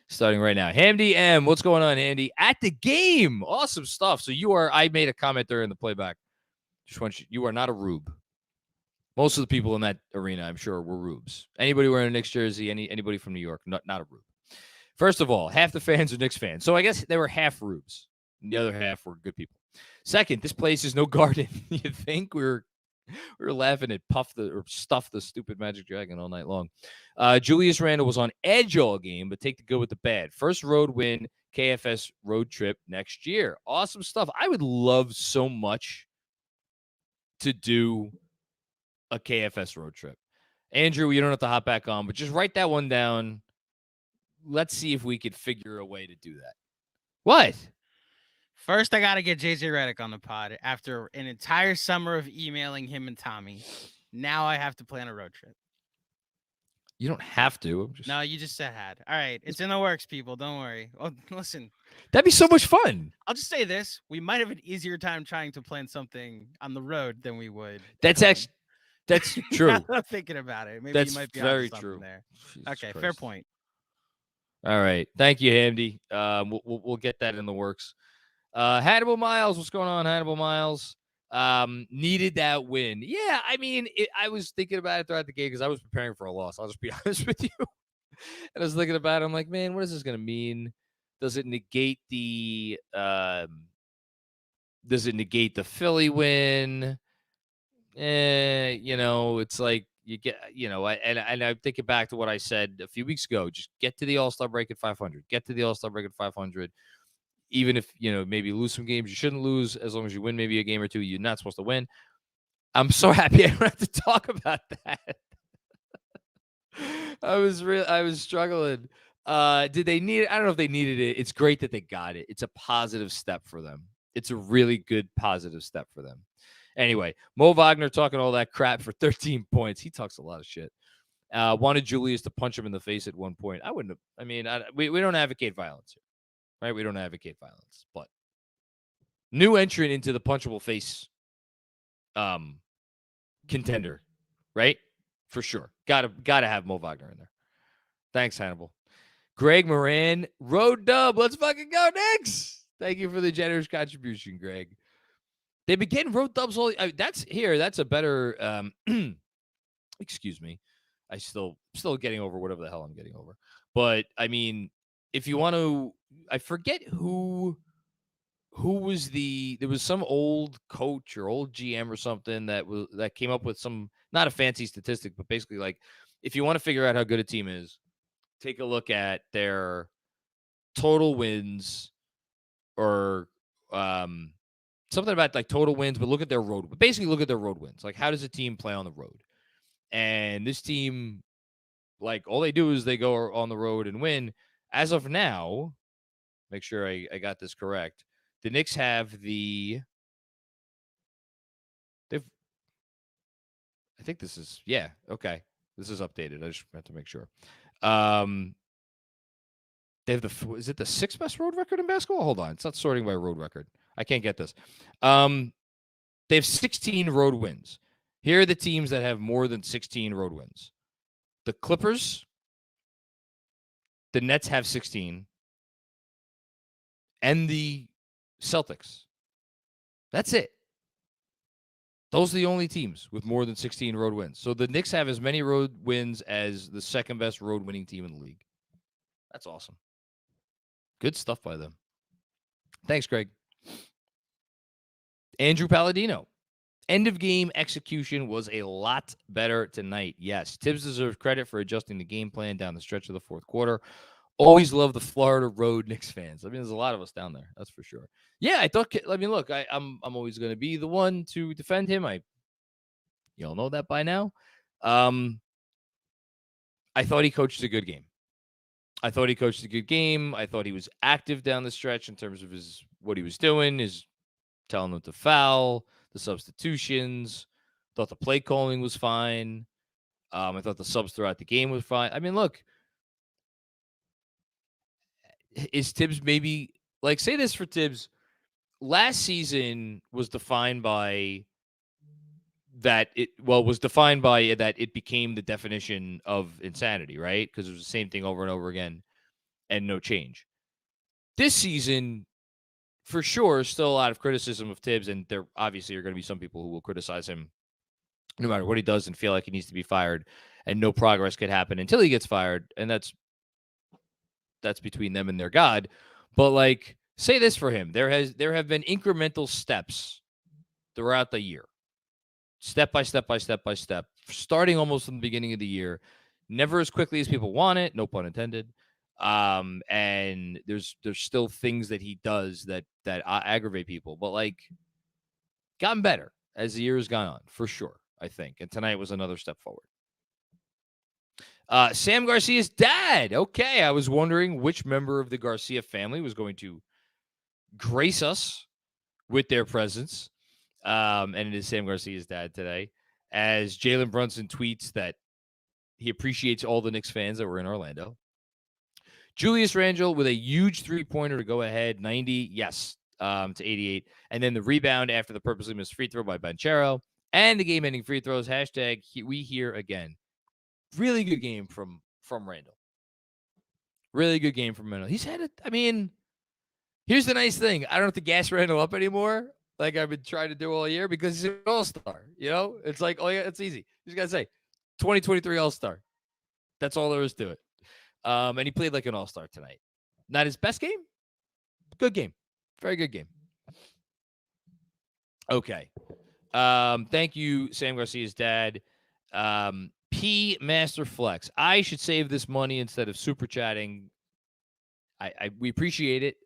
starting right now. Hamdy M, what's going on, Hamdy? At the game. Awesome stuff. So I made a comment during the playback. Just want you are not a rube. Most of the people in that arena, I'm sure, were rubes. Anybody wearing a Knicks jersey, anybody from New York, not a rube. First of all, half the fans are Knicks fans. So I guess they were half rubes. And the other half were good people. Second, this place is no garden. You think we were laughing at stuff the stupid Magic Dragon all night long. Julius Randle was on edge all game, but take the good with the bad. First road win, KFS road trip next year. Awesome stuff. I would love so much to do a KFS road trip. Andrew, you don't have to hop back on, but just write that one down. Let's see if we could figure a way to do that. What? First, I got to get JJ Redick on the pod after an entire summer of emailing him and Tommy. Now I have to plan a road trip. You don't have to. No, you just said had. All right. It's in the works, people. Don't worry. Oh, listen. That'd be so much fun. I'll just say this. We might have an easier time trying to plan something on the road than we would. That's actually, that's true. I'm thinking about it. Maybe that's you might be very onto true. There. Jesus okay, Christ. fair point. All right. Thank you, Hamdy. We'll get that in the works. Hannibal Miles, what's going on, Hannibal Miles? Needed that win. Yeah, I mean, I was thinking about it throughout the game because I was preparing for a loss. I'll just be honest with you. And I was thinking about it. I'm like, man, what is this going to mean? Does it negate the Philly win? It's like you get, and I'm thinking back to what I said a few weeks ago. Just get to the All-Star break at 500. Get to the All-Star break at 500. Even if, maybe lose some games you shouldn't lose, as long as you win maybe a game or two, you're not supposed to win. I'm so happy I don't have to talk about that. I was struggling. Did they need it? I don't know if they needed it. It's great that they got it. It's a positive step for them. It's a really good positive step for them. Anyway, Mo Wagner talking all that crap for 13 points. He talks a lot of shit. Wanted Julius to punch him in the face at one point. I wouldn't have. I mean, we don't advocate violence here. Right? We don't advocate violence, but new entrant into the punchable face contender, right? For sure. Gotta have Mo Wagner in there. Thanks, Hannibal. Greg Moran, road dub. Let's fucking go, Knicks. Thank you for the generous contribution, Greg. They've been getting road dubs all. That's a better. Excuse me. I still getting over whatever the hell I'm getting over. But I mean, if you want to, I forget who was there was some old coach or old GM or something that came up with some, not a fancy statistic, but basically like, if you want to figure out how good a team is, take a look at their total wins or something about like total wins, but look at their road. Basically look at their road wins. Like, how does a team play on the road? And this team, like, all they do is they go on the road and win. As of now, make sure I got this correct. The Knicks have I think this is, yeah, okay. This is updated. I just have to make sure. They have is it the 6th best road record in basketball? Hold on. It's not sorting by road record. I can't get this. They have 16 road wins. Here are the teams that have more than 16 road wins. The Clippers, the Nets have 16, and the Celtics. That's it. Those are the only teams with more than 16 road wins. So the Knicks have as many road wins as the 2nd best road winning team in the league. That's awesome. Good stuff by them. Thanks, Greg. Andrew Palladino. End of game execution was a lot better tonight. Yes, Tibbs deserves credit for adjusting the game plan down the stretch of the fourth quarter. Always love the Florida road Knicks fans. I mean, there's a lot of us down there. That's for sure. Yeah, I thought. I mean, look, I'm always going to be the one to defend him. You all know that by now. I thought he coached a good game. I thought he was active down the stretch in terms of what he was doing, his telling them to foul, the substitutions. Thought the play calling was fine. I thought the subs throughout the game was fine. I mean, look, is Tibbs maybe say this for Tibbs? Last season was defined by that it became the definition of insanity, right? Because it was the same thing over and over again and no change. This season, for sure, still a lot of criticism of Tibbs, and there obviously are going to be some people who will criticize him no matter what he does and feel like he needs to be fired, and no progress could happen until he gets fired, and that's between them and their God. But say this for him: there have been incremental steps throughout the year, step by step, starting almost from the beginning of the year, never as quickly as people want it, no pun intended. And there's still things that he does that aggravate people, but gotten better as the year has gone on, for sure, I think. And tonight was another step forward. Sam Garcia's dad. Okay, I was wondering which member of the Garcia family was going to grace us with their presence. And it is Sam Garcia's dad today, as Jalen Brunson tweets that he appreciates all the Knicks fans that were in Orlando. Julius Randle with a huge three-pointer to go ahead, 90, yes, to 88. And then the rebound after the purposely missed free throw by Banchero. And the game-ending free throws, hashtag we here again. Really good game from Randle. Really good game from Randle. He's had it. I mean, here's the nice thing. I don't have to gas Randle up anymore like I've been trying to do all year because he's an all-star. You know? It's like, oh, yeah, it's easy. You just got to say 2023 all-star. That's all there is to it. And he played like an all-star tonight. Not his best game. Good game. Very good game. Okay. Thank you, Sam Garcia's dad. P Master Flex. I should save this money instead of super chatting. We appreciate it.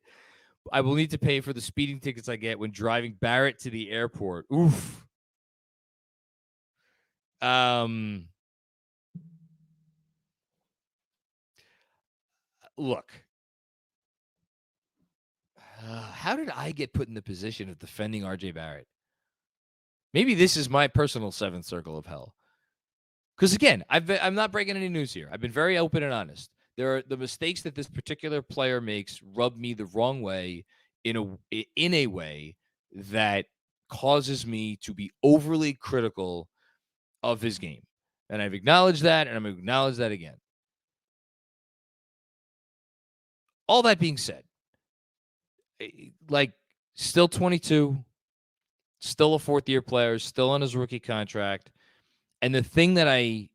I will need to pay for the speeding tickets I get when driving Barrett to the airport. Oof. Look. How did I get put in the position of defending RJ Barrett? Maybe this is my personal seventh circle of hell. Because again, I'm not breaking any news here. I've been very open and honest. There are the mistakes that this particular player makes rub me the wrong way in a way that causes me to be overly critical of his game. And I've acknowledged that, and I'm going to acknowledge that again. All that being said, still 22, still a fourth-year player, still on his rookie contract. And the thing that I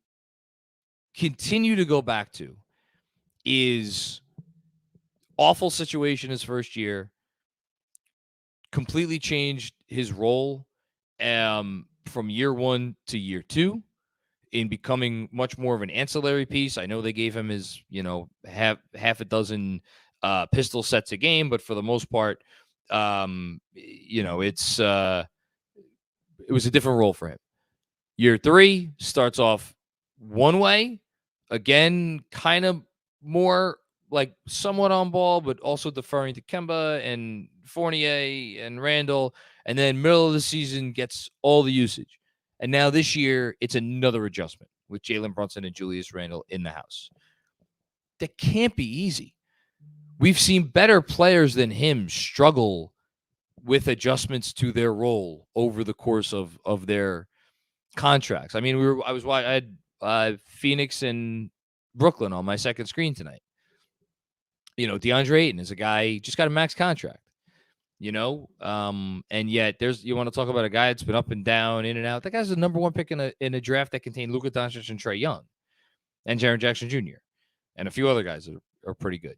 continue to go back to is awful situation his first year, completely changed his role from year one to year two in becoming much more of an ancillary piece. I know they gave him his, half a dozen pistol sets a game, but for the most part, it was a different role for him. Year three starts off one way, again, kind of more somewhat on ball, but also deferring to Kemba and Fournier and Randle. And then middle of the season gets all the usage. And now this year, it's another adjustment with Jalen Brunson and Julius Randle in the house. That can't be easy. We've seen better players than him struggle with adjustments to their role over the course of their contracts. I mean, I had Phoenix and Brooklyn on my second screen tonight. DeAndre Ayton is a guy just got a max contract. And yet you want to talk about a guy that's been up and down, in and out. That guy's the number one pick in a draft that contained Luka Doncic and Trae Young, and Jaren Jackson Jr. and a few other guys are pretty good.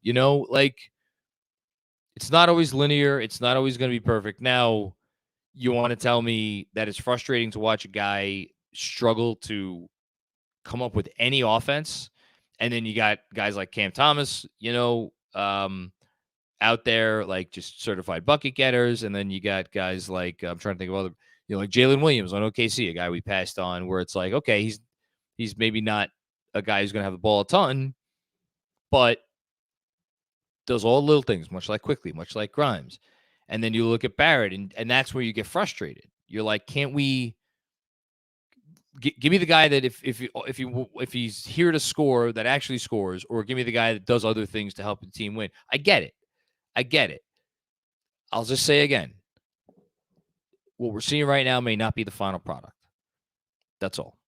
It's not always linear. It's not always going to be perfect. Now, you want to tell me that it's frustrating to watch a guy struggle to come up with any offense, and then you got guys like Cam Thomas, out there, like just certified bucket getters, and then you got guys like I'm trying to think of other, like Jalen Williams on OKC, a guy we passed on, where it's like, okay, he's maybe not a guy who's going to have the ball a ton, but does all the little things, much like Quickley, much like Grimes. And then you look at Barrett, and that's where you get frustrated. You're like, can't we give me the guy that if he's here to score, that actually scores, or give me the guy that does other things to help the team win? I get it. I'll just say again, what we're seeing right now may not be the final product. That's all.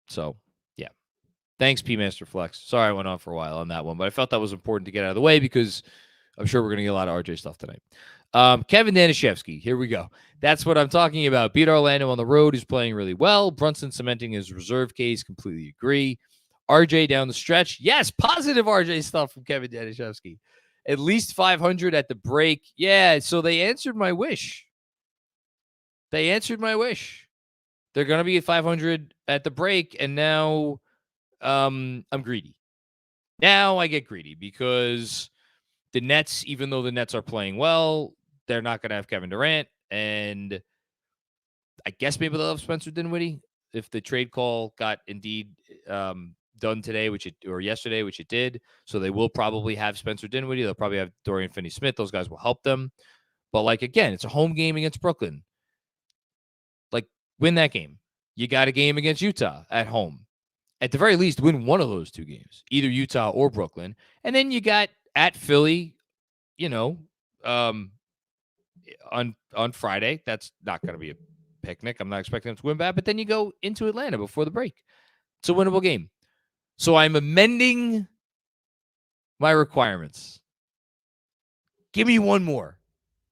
So, yeah. Thanks, P Master Flex. Sorry I went on for a while on that one, but I felt that was important to get out of the way because I'm sure we're going to get a lot of RJ stuff tonight. Kevin Danishevsky, here we go. That's what I'm talking about. Beat Orlando on the road. He's playing really well. Brunson cementing his reserve case. Completely agree. RJ down the stretch. Yes, positive RJ stuff from Kevin Danishevsky. At least 500 at the break. Yeah, so they answered my wish. They're going to be at 500 at the break, and now I'm greedy. Now I get greedy because the Nets, even though the Nets are playing well, they're not going to have Kevin Durant, and I guess maybe they'll have Spencer Dinwiddie if the trade call got indeed done today, or yesterday, which it did. So they will probably have Spencer Dinwiddie. They'll probably have Dorian Finney-Smith. Those guys will help them. But, like, again, it's a home game against Brooklyn. Like, win that game. You got a game against Utah at home. At the very least, win one of those two games, either Utah or Brooklyn. And then you got at Philly, on Friday. That's not going to be a picnic. I'm not expecting them to win bad. But then you go into Atlanta before the break. It's a winnable game. So I'm amending my requirements. Give me one more.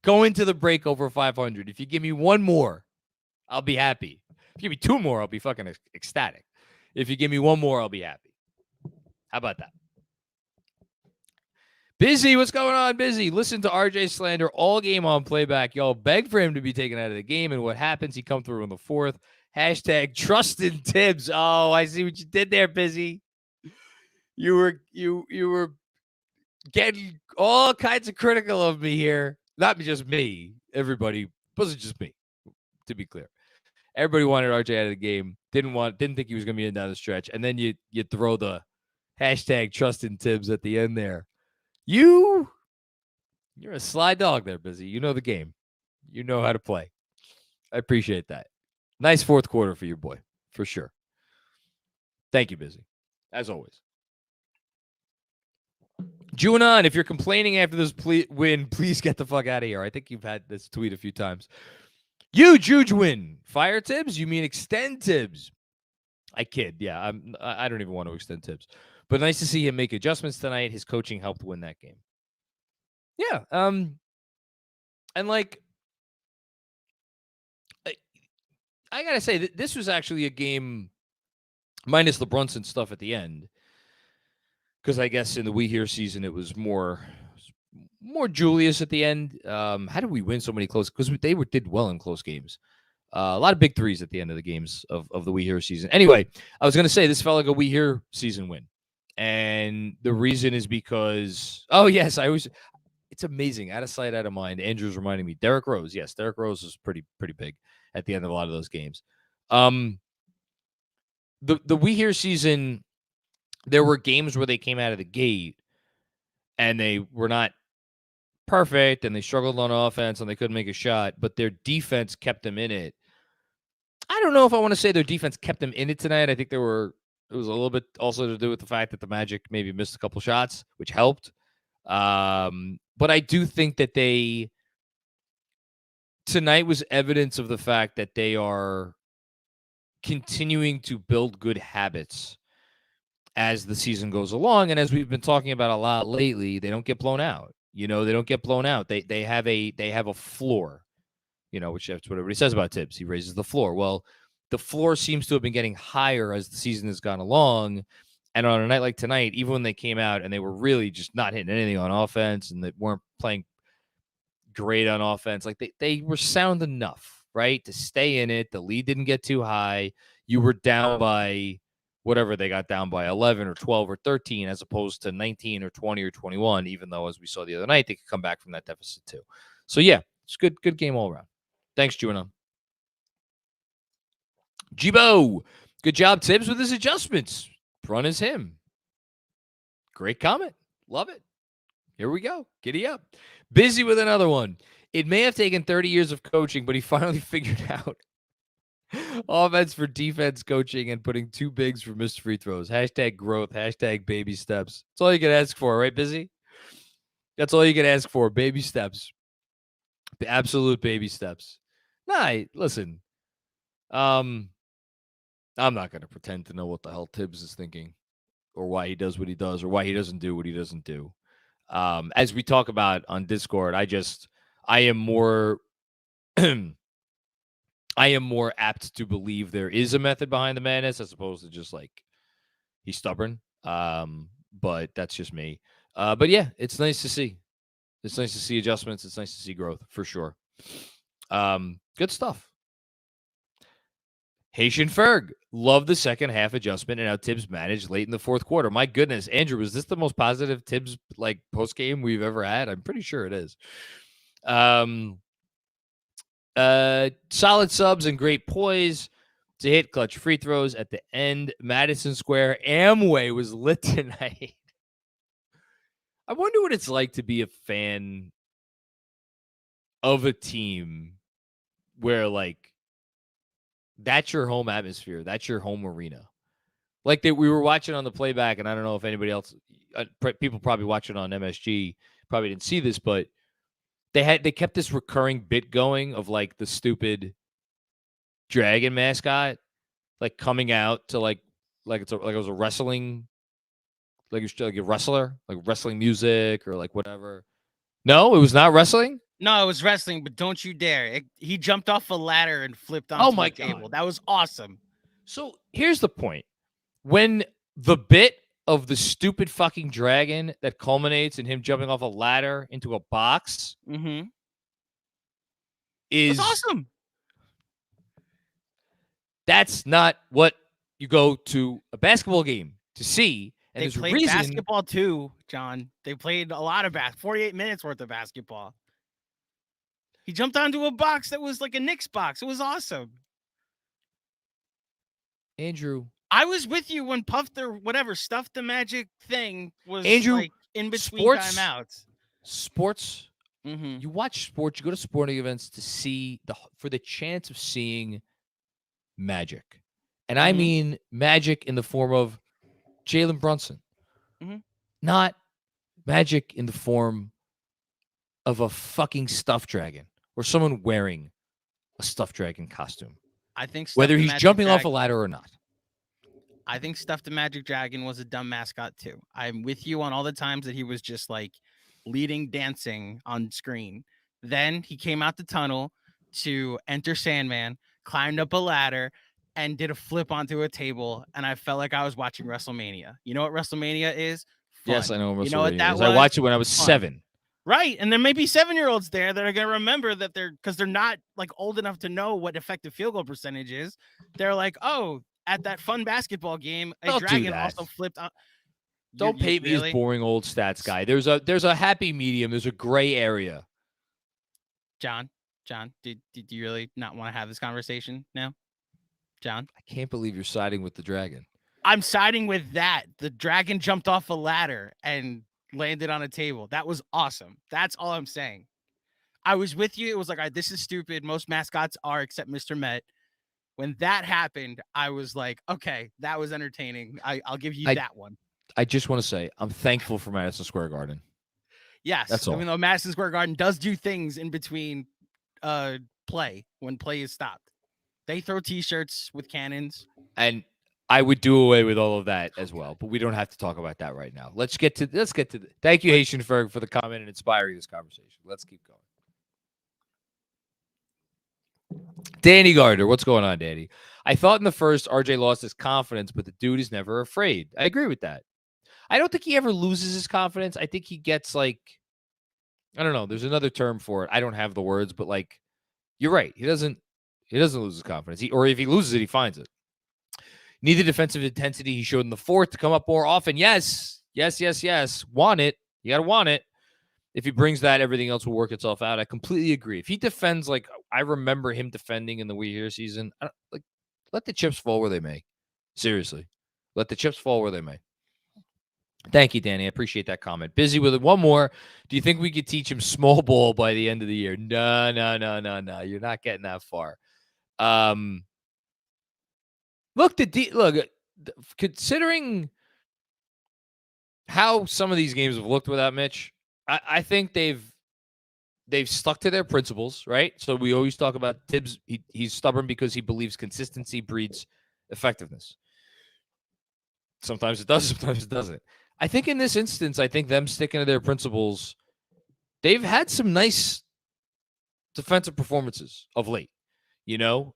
Go into the break over 500. If you give me one more, I'll be happy. If you give me two more, I'll be fucking ecstatic. If you give me one more, I'll be happy. How about that? Busy, what's going on, Busy? Listen to RJ slander all game on playback. Y'all beg for him to be taken out of the game, and what happens? He come through in the fourth. Hashtag trust in Tibbs. Oh, I see what you did there, Busy. You were getting all kinds of critical of me here. Not just me. Everybody. It wasn't just me, to be clear. Everybody wanted RJ out of the game. Didn't think he was going to be in down the stretch. And then you throw the hashtag trust in Tibbs at the end there. You're a sly dog there, Busy. You know the game. You know how to play. I appreciate that. Nice fourth quarter for you, boy. For sure. Thank you, Busy. As always. Juanon, if you're complaining after this win, please get the fuck out of here. I think you've had this tweet a few times. Huge win. Fire Tibbs? You mean extend Tibbs? I kid. Yeah, I don't even want to extend Tibbs. But nice to see him make adjustments tonight. His coaching helped win that game. Yeah. And like, I gotta say that this was actually a game minus the Brunson stuff at the end. Because I guess in the We Here season, it was more Julius at the end. How did we win so many close? Because they did well in close games. A lot of big threes at the end of the games of the We Here season. Anyway, I was going to say this felt like a We Here season win. And the reason is because, it's amazing. Out of sight, out of mind. Andrew's reminding me. Derrick Rose. Yes, Derrick Rose was pretty big at the end of a lot of those games. The We Here season, there were games where they came out of the gate and they were not perfect and they struggled on offense and they couldn't make a shot, but their defense kept them in it. I don't know if I want to say their defense kept them in it tonight. I think it was a little bit also to do with the fact that the Magic maybe missed a couple shots, which helped. But I do think that tonight was evidence of the fact that they are continuing to build good habits as the season goes along. And as we've been talking about a lot lately, they don't get blown out. They don't get blown out. They have a floor, which that's what everybody says about Tibbs. He raises the floor. Well, the floor seems to have been getting higher as the season has gone along. And on a night like tonight, even when they came out and they were really just not hitting anything on offense and they weren't playing great on offense, like they were sound enough, right? To stay in it. The lead didn't get too high. You were down by whatever they got down by 11 or 12 or 13, as opposed to 19 or 20 or 21, even though, as we saw the other night, they could come back from that deficit too. So, yeah, it's good game all around. Thanks, Juno. Jibo, good job, Tibbs, with his adjustments. Run is him. Great comment. Love it. Here we go. Giddy up. Busy with another one. It may have taken 30 years of coaching, but he finally figured out offense for defense coaching and putting 2 bigs for missed free throws. Hashtag growth. Hashtag baby steps. That's all you can ask for, right, Busy? That's all you can ask for. Baby steps. The absolute baby steps. Nah, listen. I'm not going to pretend to know what the hell Tibbs is thinking or why he does what he does or why he doesn't do what he doesn't do. As we talk about on Discord, I am more apt to believe there is a method behind the madness as opposed to just like he's stubborn. But that's just me. But yeah, it's nice to see. It's nice to see adjustments. It's nice to see growth for sure. Good stuff. Haitian Ferg, love the second half adjustment and how Tibbs managed late in the fourth quarter. My goodness, Andrew, was this the most positive Tibbs like post game we've ever had? I'm pretty sure it is. Solid subs and great poise to hit clutch free throws at the end. Madison Square Amway was lit tonight. I wonder what it's like to be a fan of a team where like that's your home atmosphere. That's your home arena. Like that we were watching on the playback, and I don't know if anybody else, people probably watching on MSG probably didn't see this, but they kept this recurring bit going of like the stupid dragon mascot, like coming out to like it was a wrestling, like a wrestler, like wrestling music or like whatever. No, it was not wrestling. No, it was wrestling, but don't you dare. He jumped off a ladder and flipped onto the table. That was awesome. So here's the point. When the bit of the stupid fucking dragon that culminates in him jumping off a ladder into a box is that's awesome. That's not what you go to a basketball game to see. And they played basketball too, John. They played a lot of 48 minutes worth of basketball. He jumped onto a box that was like a Knicks box. It was awesome. Andrew, I was with you when Puffed or whatever stuffed the magic thing was Andrew, like in between timeouts. Sports. You watch sports. You go to sporting events to see for the chance of seeing magic, and I mean magic in the form of Jalen Brunson, not magic in the form of a fucking stuffed dragon or someone wearing a stuffed dragon costume. I think whether he's jumping off a ladder or not. I think Stuff the Magic Dragon was a dumb mascot too. I'm with you on all the times that he was just like leading dancing on screen. Then he came out the tunnel to enter Sandman, climbed up a ladder, and did a flip onto a table. And I felt like I was watching WrestleMania. You know what WrestleMania is? Fun. Yes, I know what WrestleMania you know what that is. Was? I watched it when I was 7. Right. And there may be 7-year-olds there that are going to remember that because they're not like old enough to know what effective field goal percentage is. They're like, oh, at that fun basketball game, a dragon also flipped on. Don't paint me as boring old stats guy. There's a happy medium. There's a gray area. John, do you really not want to have this conversation now? John? I can't believe you're siding with the dragon. I'm siding with that. The dragon jumped off a ladder and landed on a table. That was awesome. That's all I'm saying. I was with you. It was like, all right, this is stupid. Most mascots are except Mr. Met. When that happened, I was like, okay, that was entertaining. I'll give you that one. I just want to say I'm thankful for Madison Square Garden. Yes. That's all. Even though Madison Square Garden does do things in between play when play is stopped. They throw T-shirts with cannons. And I would do away with all of that as well, but we don't have to talk about that right now. Let's get to thank you, Haitian Ferg, for the comment and inspiring this conversation. Let's keep going. Danny Gardner, what's going on, Danny? I thought in the first RJ lost his confidence, but the dude is never afraid. I agree with that. I don't think he ever loses his confidence. I think he gets like, I don't know. There's another term for it. I don't have the words, but like, you're right. He doesn't He doesn't lose his confidence. Or if he loses it, he finds it. Need the defensive intensity he showed in the fourth to come up more often. Yes. Want it. You got to want it. If he brings that, everything else will work itself out. I completely agree. If he defends like I remember him defending in the We Here season, let the chips fall where they may. Seriously. Let the chips fall where they may. Thank you, Danny. I appreciate that comment. Busy with it. One more. Do you think we could teach him small ball by the end of the year? No. You're not getting that far. Look, considering how some of these games have looked without Mitch, I think they've stuck to their principles, right? So we always talk about Tibbs. He's stubborn because he believes consistency breeds effectiveness. Sometimes it does, sometimes it doesn't. I think in this instance, I think them sticking to their principles, they've had some nice defensive performances of late. You know,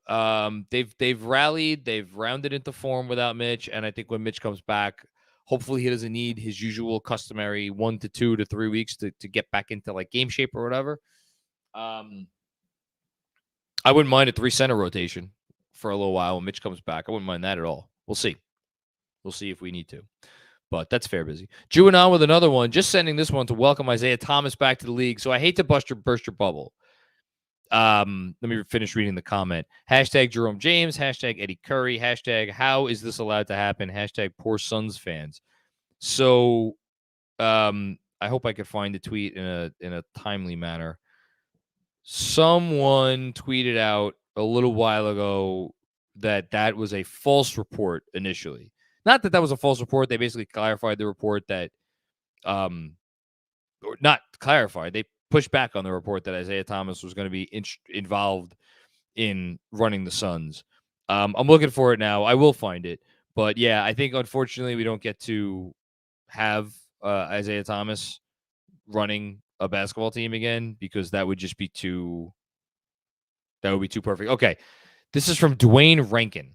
they've rallied, they've rounded into form without Mitch, and I think when Mitch comes back, hopefully he doesn't need his usual customary 1 to 2 to 3 weeks to get back into like game shape or whatever. I wouldn't mind a 3-center rotation for a little while when Mitch comes back. I wouldn't mind that at all. We'll see. We'll see if we need to. But that's fair, Busy. Jewing on with another one. Just sending this one to welcome Isaiah Thomas back to the league. So I hate to burst your bubble. Let me finish reading the comment. Hashtag Jerome James. Hashtag Eddie Curry. Hashtag how is this allowed to happen? Hashtag poor Suns fans. So I hope I could find the tweet in a timely manner. Someone tweeted out a little while ago that was a false report initially. Not that was a false report. They basically clarified the report that, or not clarified. They pushed back on the report that Isaiah Thomas was going to be involved in running the Suns. I'm looking for it now. I will find it. But yeah, I think unfortunately we don't get to have Isaiah Thomas running a basketball team again because that would just be too perfect. Okay. This is from Dwayne Rankin.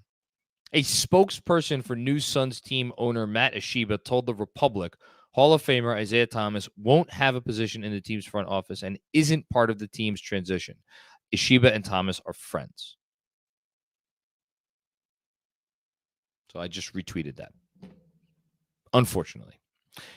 A spokesperson for new Suns team owner Matt Ishiba told The Republic Hall of Famer Isaiah Thomas won't have a position in the team's front office and isn't part of the team's transition. Ishiba and Thomas are friends. So I just retweeted that. Unfortunately.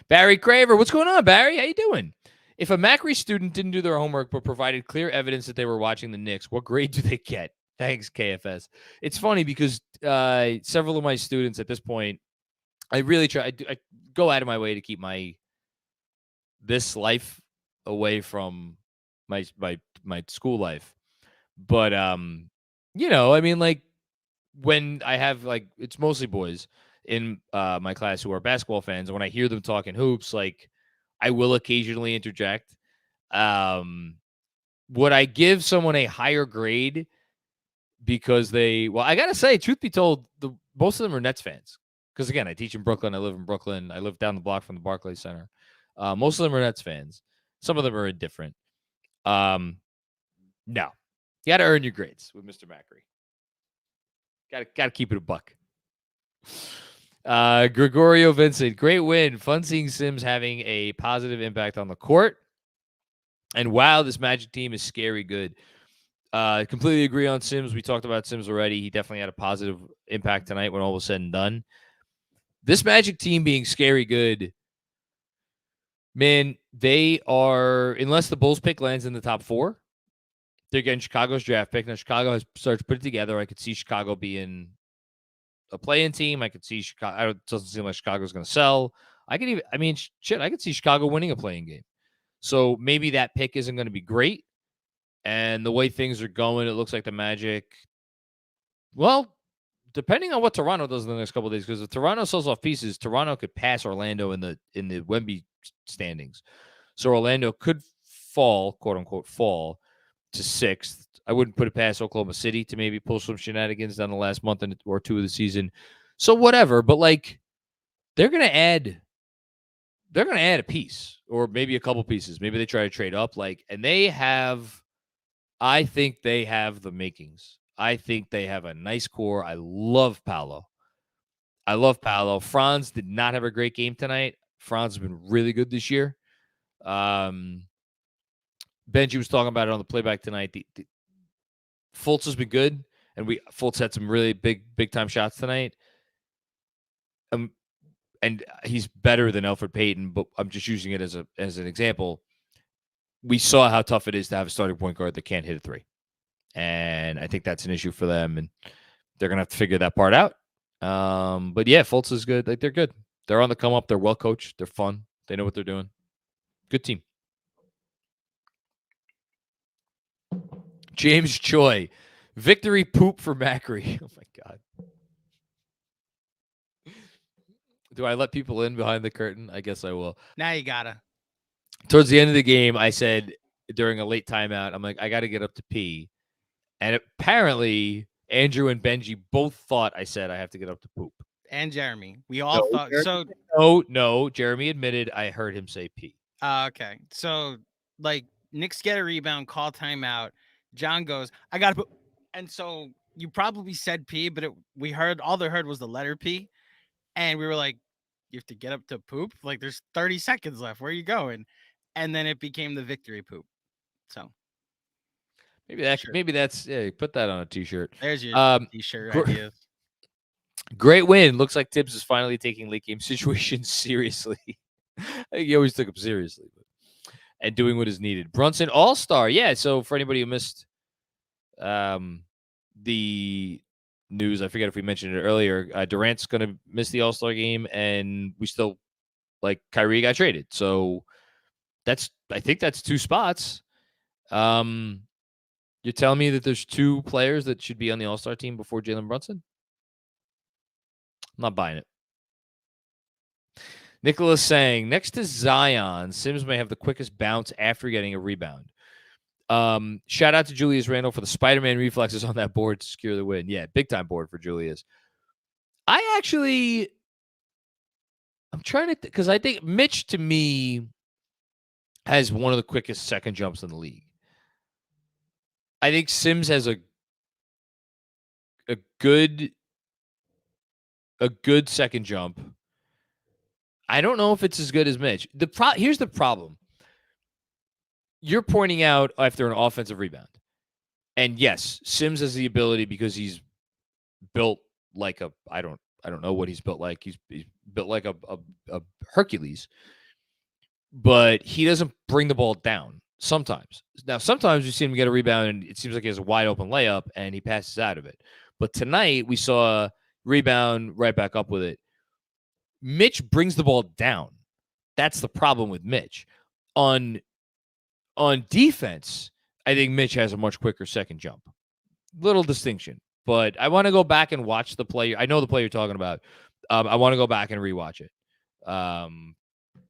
Barry Craver, what's going on, Barry? How you doing? If a Macri student didn't do their homework but provided clear evidence that they were watching the Knicks, what grade do they get? Thanks, KFS. It's funny because several of my students at this point, I really try. I go out of my way to keep this life away from my school life. But you know, I mean, like when I have it's mostly boys in my class who are basketball fans, and when I hear them talking hoops, like I will occasionally interject. Would I give someone a higher grade? Because I gotta say, truth be told, most of them are Nets fans. Because again, I teach in Brooklyn. I live in Brooklyn. I live down the block from the Barclays Center. Most of them are Nets fans. Some of them are indifferent. No, you got to earn your grades with Mr. Macri. Got to keep it a buck. Gregorio Vincent, great win. Fun seeing Sims having a positive impact on the court. And wow, this Magic team is scary good. Completely agree on Sims. We talked about Sims already. He definitely had a positive impact tonight when all was said and done. This Magic team being scary good, man, they are, unless the Bulls pick lands in the top 4, they're getting Chicago's draft pick. Now, Chicago has started to put it together. I could see Chicago being a play-in team. I could see Chicago. It doesn't seem like Chicago's going to sell. I could see Chicago winning a play-in game. So maybe that pick isn't going to be great. And the way things are going, it looks like the Magic, well, depending on what Toronto does in the next couple of days, because if Toronto sells off pieces, Toronto could pass Orlando in the Wemby standings. So Orlando could fall, quote unquote, fall to 6th. I wouldn't put it past Oklahoma City to maybe pull some shenanigans down the last month or 2 of the season. So whatever, but they're going to add a piece or maybe a couple pieces. Maybe they try to trade up, and I think they have the makings. I think they have a nice core. I love Paolo. Franz did not have a great game tonight. Franz has been really good this year. Benji was talking about it on the playback tonight. Fultz has been good. and Fultz had some really big time shots tonight. And he's better than Elfrid Payton, but I'm just using it as an example. We saw how tough it is to have a starting point guard that can't hit a three. And I think that's an issue for them, and they're gonna have to figure that part out. But yeah, Fultz is good. Like, they're good. They're on the come up. They're well coached. They're fun. They know what they're doing. Good team. James Choi, victory poop for Macri. Oh my God. Do I let people in behind the curtain? I guess I will. Now you gotta. Towards the end of the game, I said during a late timeout, I'm like, I got to get up to pee. And apparently, Andrew and Benji both thought I said I have to get up to poop. And Jeremy. We all thought so. No. Jeremy admitted I heard him say pee. Okay. So, like, Knicks get a rebound, call timeout. John goes, I got to poop. And so you probably said pee, but all they heard was the letter P. And we were like, you have to get up to poop? Like, there's 30 seconds left. Where are you going? And then it became the victory poop. So maybe that's put that on a t-shirt. There's your t-shirt ideas. Great win. Looks like Tibbs is finally taking late game situations seriously. He always took them seriously, and doing what is needed. Brunson All-Star. Yeah, so for anybody who missed the news, I forget if we mentioned it earlier, Durant's going to miss the All-Star game, and we still, Kyrie got traded. So I think that's 2 spots. You're telling me that there's 2 players that should be on the All-Star team before Jalen Brunson? I'm not buying it. Nicholas saying, next to Zion, Sims may have the quickest bounce after getting a rebound. Shout out to Julius Randle for the Spider-Man reflexes on that board to secure the win. Yeah, big-time board for Julius. I'm trying to because I think Mitch, to me, has one of the quickest second jumps in the league. I think Sims has a good second jump. I don't know if it's as good as Mitch. Here's the problem. You're pointing out after an offensive rebound. And yes, Sims has the ability because he's built like I don't know what he's built like. He's built like a Hercules. But he doesn't bring the ball down sometimes. Now, sometimes you see him get a rebound and it seems like he has a wide open layup and he passes out of it. But tonight we saw a rebound right back up with it. Mitch brings the ball down. That's the problem with Mitch. On defense, I think Mitch has a much quicker second jump. Little distinction. But I want to go back and watch the play. I know the play you're talking about. I want to go back and rewatch it.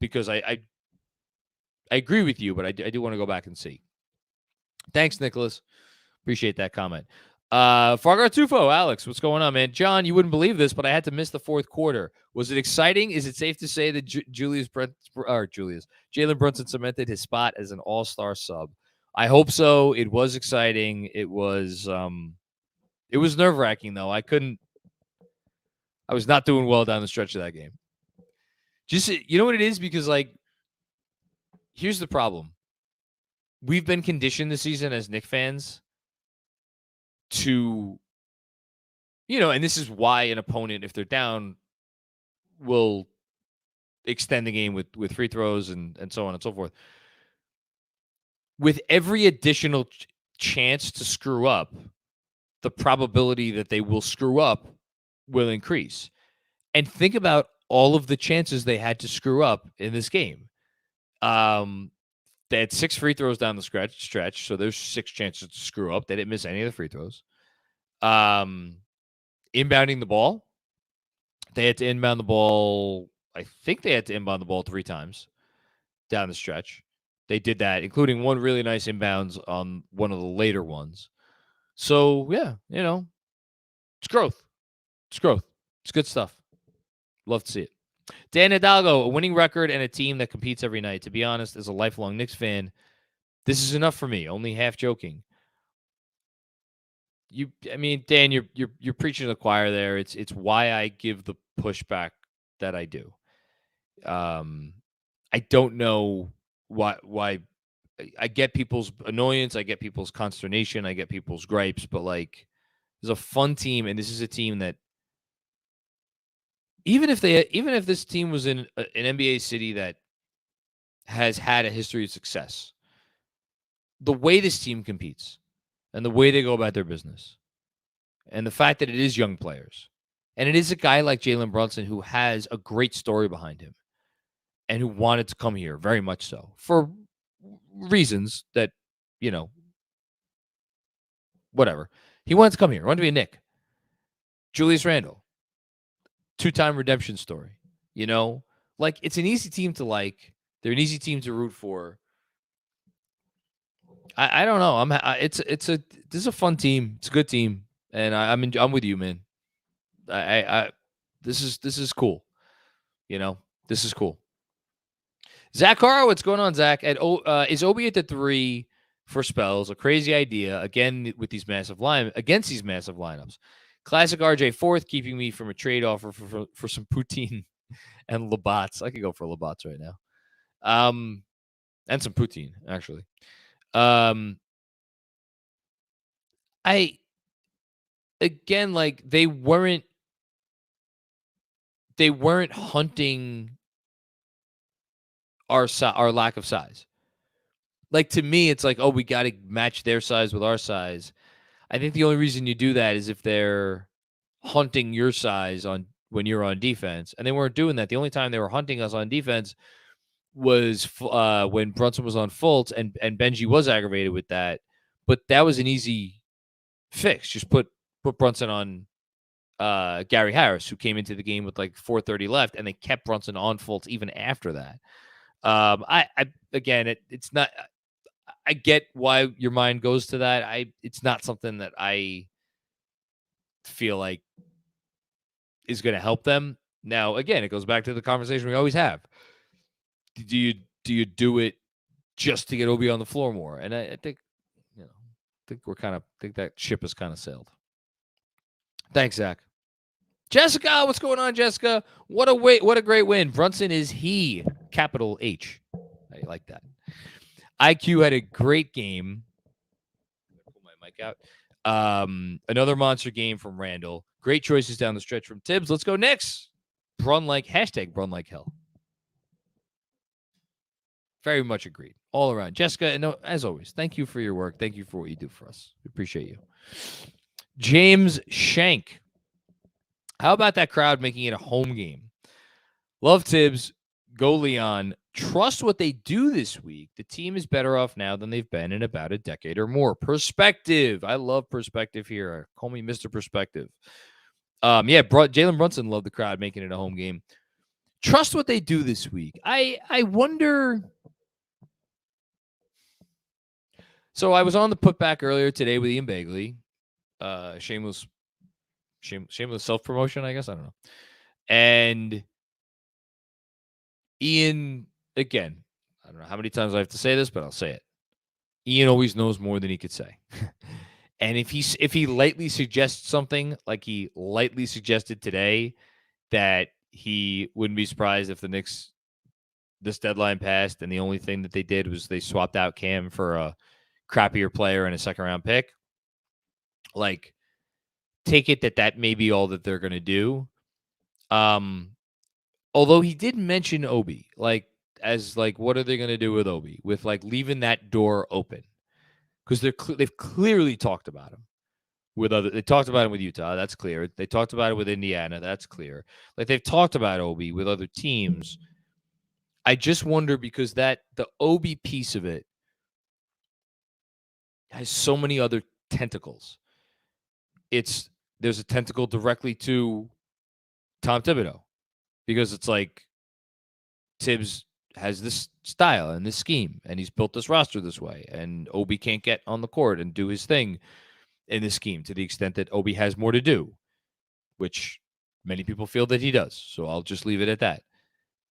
Because I agree with you, but I do want to go back and see. Thanks, Nicholas. Appreciate that comment. Fargar Tufo, Alex, what's going on, man? John, you wouldn't believe this, but I had to miss the 4th quarter. Was it exciting? Is it safe to say that Jalen Brunson cemented his spot as an all-star sub? I hope so. It was exciting. It was nerve-wracking, though. I was not doing well down the stretch of that game. Just, you know what it is? Because, here's the problem. We've been conditioned this season as Knicks fans to, and this is why an opponent, if they're down, will extend the game with free throws and so on and so forth. With every additional chance to screw up, the probability that they will screw up will increase. And think about all of the chances they had to screw up in this game. They had 6 free throws down the stretch, so there's 6 chances to screw up. They didn't miss any of the free throws. Inbounding the ball, they had to inbound the ball. I think they had to inbound the ball 3 times down the stretch. They did that, including one really nice inbounds on one of the later ones. So, yeah, it's growth. It's growth. It's good stuff. Love to see it. Dan Hidalgo, a winning record and a team that competes every night. To be honest, as a lifelong Knicks fan, this is enough for me. Only half joking. Dan, you're preaching to the choir there. It's why I give the pushback that I do. I don't know why I get people's annoyance, I get people's consternation, I get people's gripes, but is a fun team, and this is a team that even if this team was in an NBA city that has had a history of success, the way this team competes and the way they go about their business and the fact that it is young players and it is a guy like Jalen Brunson who has a great story behind him and who wanted to come here, very much so, for reasons that, whatever. He wanted to come here. He wanted to be a Knick. Julius Randle, 2-time redemption story. Like, it's an easy team to like. They're an easy team to root for. I don't know. This is a fun team. It's a good team, and I'm with you, man. This is cool. This is cool. Zach Hara, what's going on, Zach? Is Obi at the 3 for spells? A crazy idea again with these massive against these massive lineups. Classic RJ 4th, keeping me from a trade offer for some poutine and Labatt's. I could go for Labatt's right now. And some poutine, actually. Again, like, they weren't hunting our lack of size. Like, to me, it's like, oh, we got to match their size with our size. I think the only reason you do that is if they're hunting your size when you're on defense, and they weren't doing that. The only time they were hunting us on defense was when Brunson was on Fultz, and Benji was aggravated with that. But that was an easy fix. Just put Brunson on Gary Harris, who came into the game with like 4:30 left, and they kept Brunson on Fultz even after that. It's not. I get why your mind goes to that. It's not something that I feel like is going to help them. Now, again, it goes back to the conversation we always have. Do you do it just to get Obi on the floor more? And I think, think that ship has kind of sailed. Thanks, Zach. Jessica, what's going on, Jessica? What a great win. Brunson is he, capital H. I like that. IQ had a great game. Pull my mic out. Another monster game from Randle. Great choices down the stretch from Tibbs. Let's go Knicks. Brun like hell. Very much agreed. All around. Jessica, and as always, thank you for your work. Thank you for what you do for us. We appreciate you. James Shank. How about that crowd making it a home game? Love Tibbs. Go Leon. Trust what they do this week. The team is better off now than they've been in about a decade or more. Perspective. I love perspective here. Call me Mr. Perspective. Jalen Brunson loved the crowd making it a home game. Trust what they do this week. I wonder. So I was on the putback earlier today with Ian Bagley. Shameless self-promotion, I guess. I don't know. And Ian, again, I don't know how many times I have to say this, but I'll say it. Ian always knows more than he could say. And if he lightly suggests something, like he lightly suggested today, that he wouldn't be surprised if the Knicks, this deadline passed, and the only thing that they did was they swapped out Cam for a crappier player and a second-round pick. Like, take it that may be all that they're going to do. Although he did mention Obi, what are they going to do with Obi? With, leaving that door open. Because they've clearly talked about him. They talked about him with Utah, that's clear. They talked about it with Indiana, that's clear. They've talked about Obi with other teams. I just wonder, because the Obi piece of it has so many other tentacles. There's a tentacle directly to Tom Thibodeau, because it's like Tibbs has this style and this scheme, and he's built this roster this way, and Obi can't get on the court and do his thing in this scheme to the extent that Obi has more to do, which many people feel that he does. So I'll just leave it at that.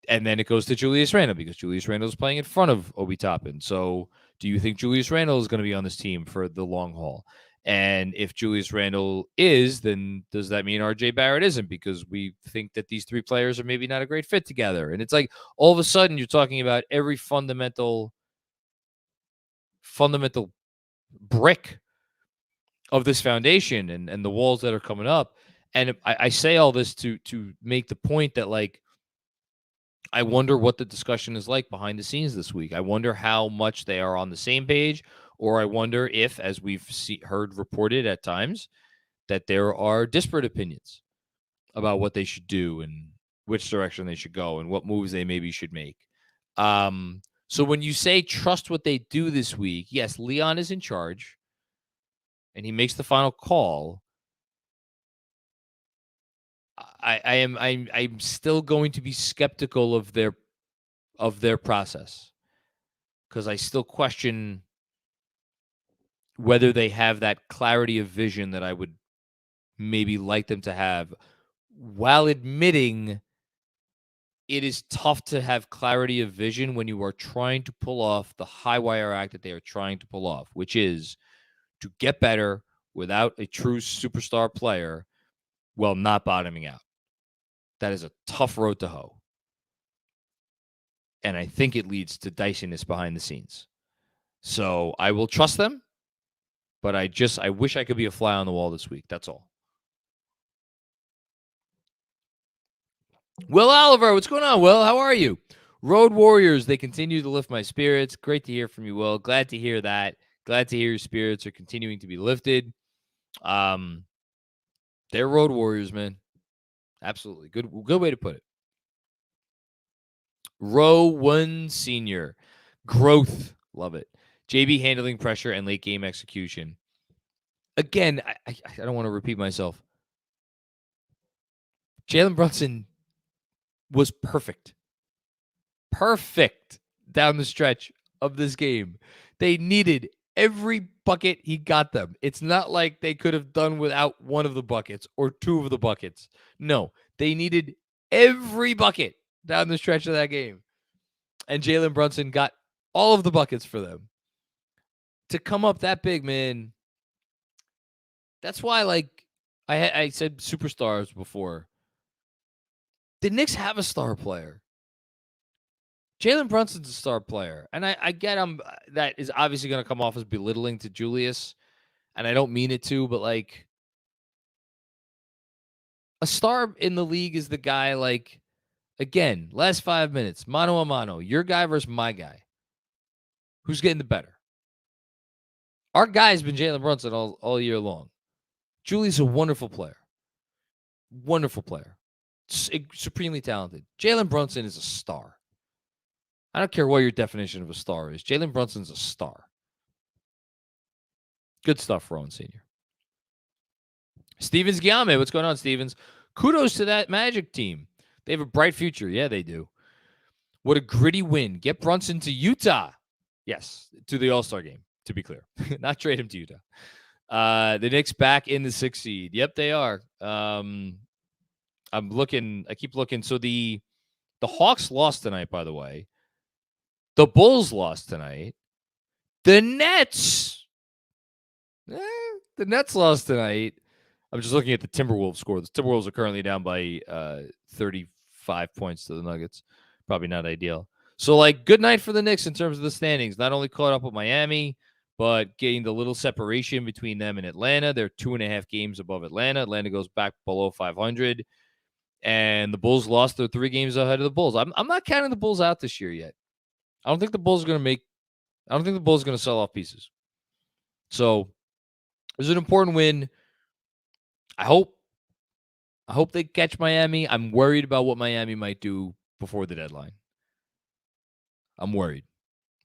And then it goes to Julius Randle, because Julius Randle is playing in front of Obi Toppin. So do you think Julius Randle is going to be on this team for the long haul? And if Julius Randle is, then does that mean RJ Barrett isn't? Because we think that these three players are maybe not a great fit together. And it's like, all of a sudden, you're talking about every fundamental brick of this foundation and the walls that are coming up. And I say all this to make the point that, like, I wonder what the discussion is like behind the scenes this week. I wonder how much they are on the same page, or I wonder if, as we've heard reported at times, that there are disparate opinions about what they should do and which direction they should go and what moves they maybe should make. So when you say trust what they do this week, yes, Leon is in charge and he makes the final call. I'm still going to be skeptical of their process, because I still question whether they have that clarity of vision that I would maybe like them to have, while admitting it is tough to have clarity of vision when you are trying to pull off the high wire act that they are trying to pull off, which is to get better without a true superstar player while not bottoming out. That is a tough road to hoe. And I think it leads to diciness behind the scenes. So I will trust them, but I wish I could be a fly on the wall this week. That's all. Will Oliver, what's going on, Will? How are you? Road Warriors, they continue to lift my spirits. Great to hear from you, Will. Glad to hear that. Glad to hear your spirits are continuing to be lifted. They're Road Warriors, man. Absolutely. Good way to put it. Row 1 Senior. Growth. Love it. JB handling pressure and late game execution. Again, I don't want to repeat myself. Jalen Brunson was perfect. Perfect down the stretch of this game. They needed every bucket he got them. It's not like they could have done without one of the buckets or two of the buckets. No, they needed every bucket down the stretch of that game. And Jalen Brunson got all of the buckets for them. To come up that big, man, that's why, like, I said superstars before. The Knicks have a star player. Jalen Brunson's a star player. And I get that is obviously going to come off as belittling to Julius. And I don't mean it to, but, like, a star in the league is the guy, like, again, last 5 minutes, mano a mano, your guy versus my guy. Who's getting the better? Our guy has been Jalen Brunson all year long. Julius a wonderful player. Wonderful player. Supremely talented. Jalen Brunson is a star. I don't care what your definition of a star is. Jalen Brunson's a star. Good stuff, Rowan Sr. Stevens Giame. What's going on, Stevens? Kudos to that Magic team. They have a bright future. Yeah, they do. What a gritty win. Get Brunson to Utah. Yes, to the All-Star game, to be clear. Not trade him to Utah. The Knicks back in the 6th seed. Yep, they are. I'm looking. I keep looking. So the Hawks lost tonight, by the way. The Bulls lost tonight. The Nets lost tonight. I'm just looking at the Timberwolves score. The Timberwolves are currently down by 35 points to the Nuggets. Probably not ideal. So, like, good night for the Knicks in terms of the standings. Not only caught up with Miami, but gained a little separation between them and Atlanta. They're 2.5 games above Atlanta. Atlanta goes back below 500. And the Bulls lost their 3 games ahead of the Bulls. I'm not counting the Bulls out this year yet. I don't think the Bulls are going to sell off pieces. So, it was an important win. I hope they catch Miami. I'm worried about what Miami might do before the deadline. I'm worried.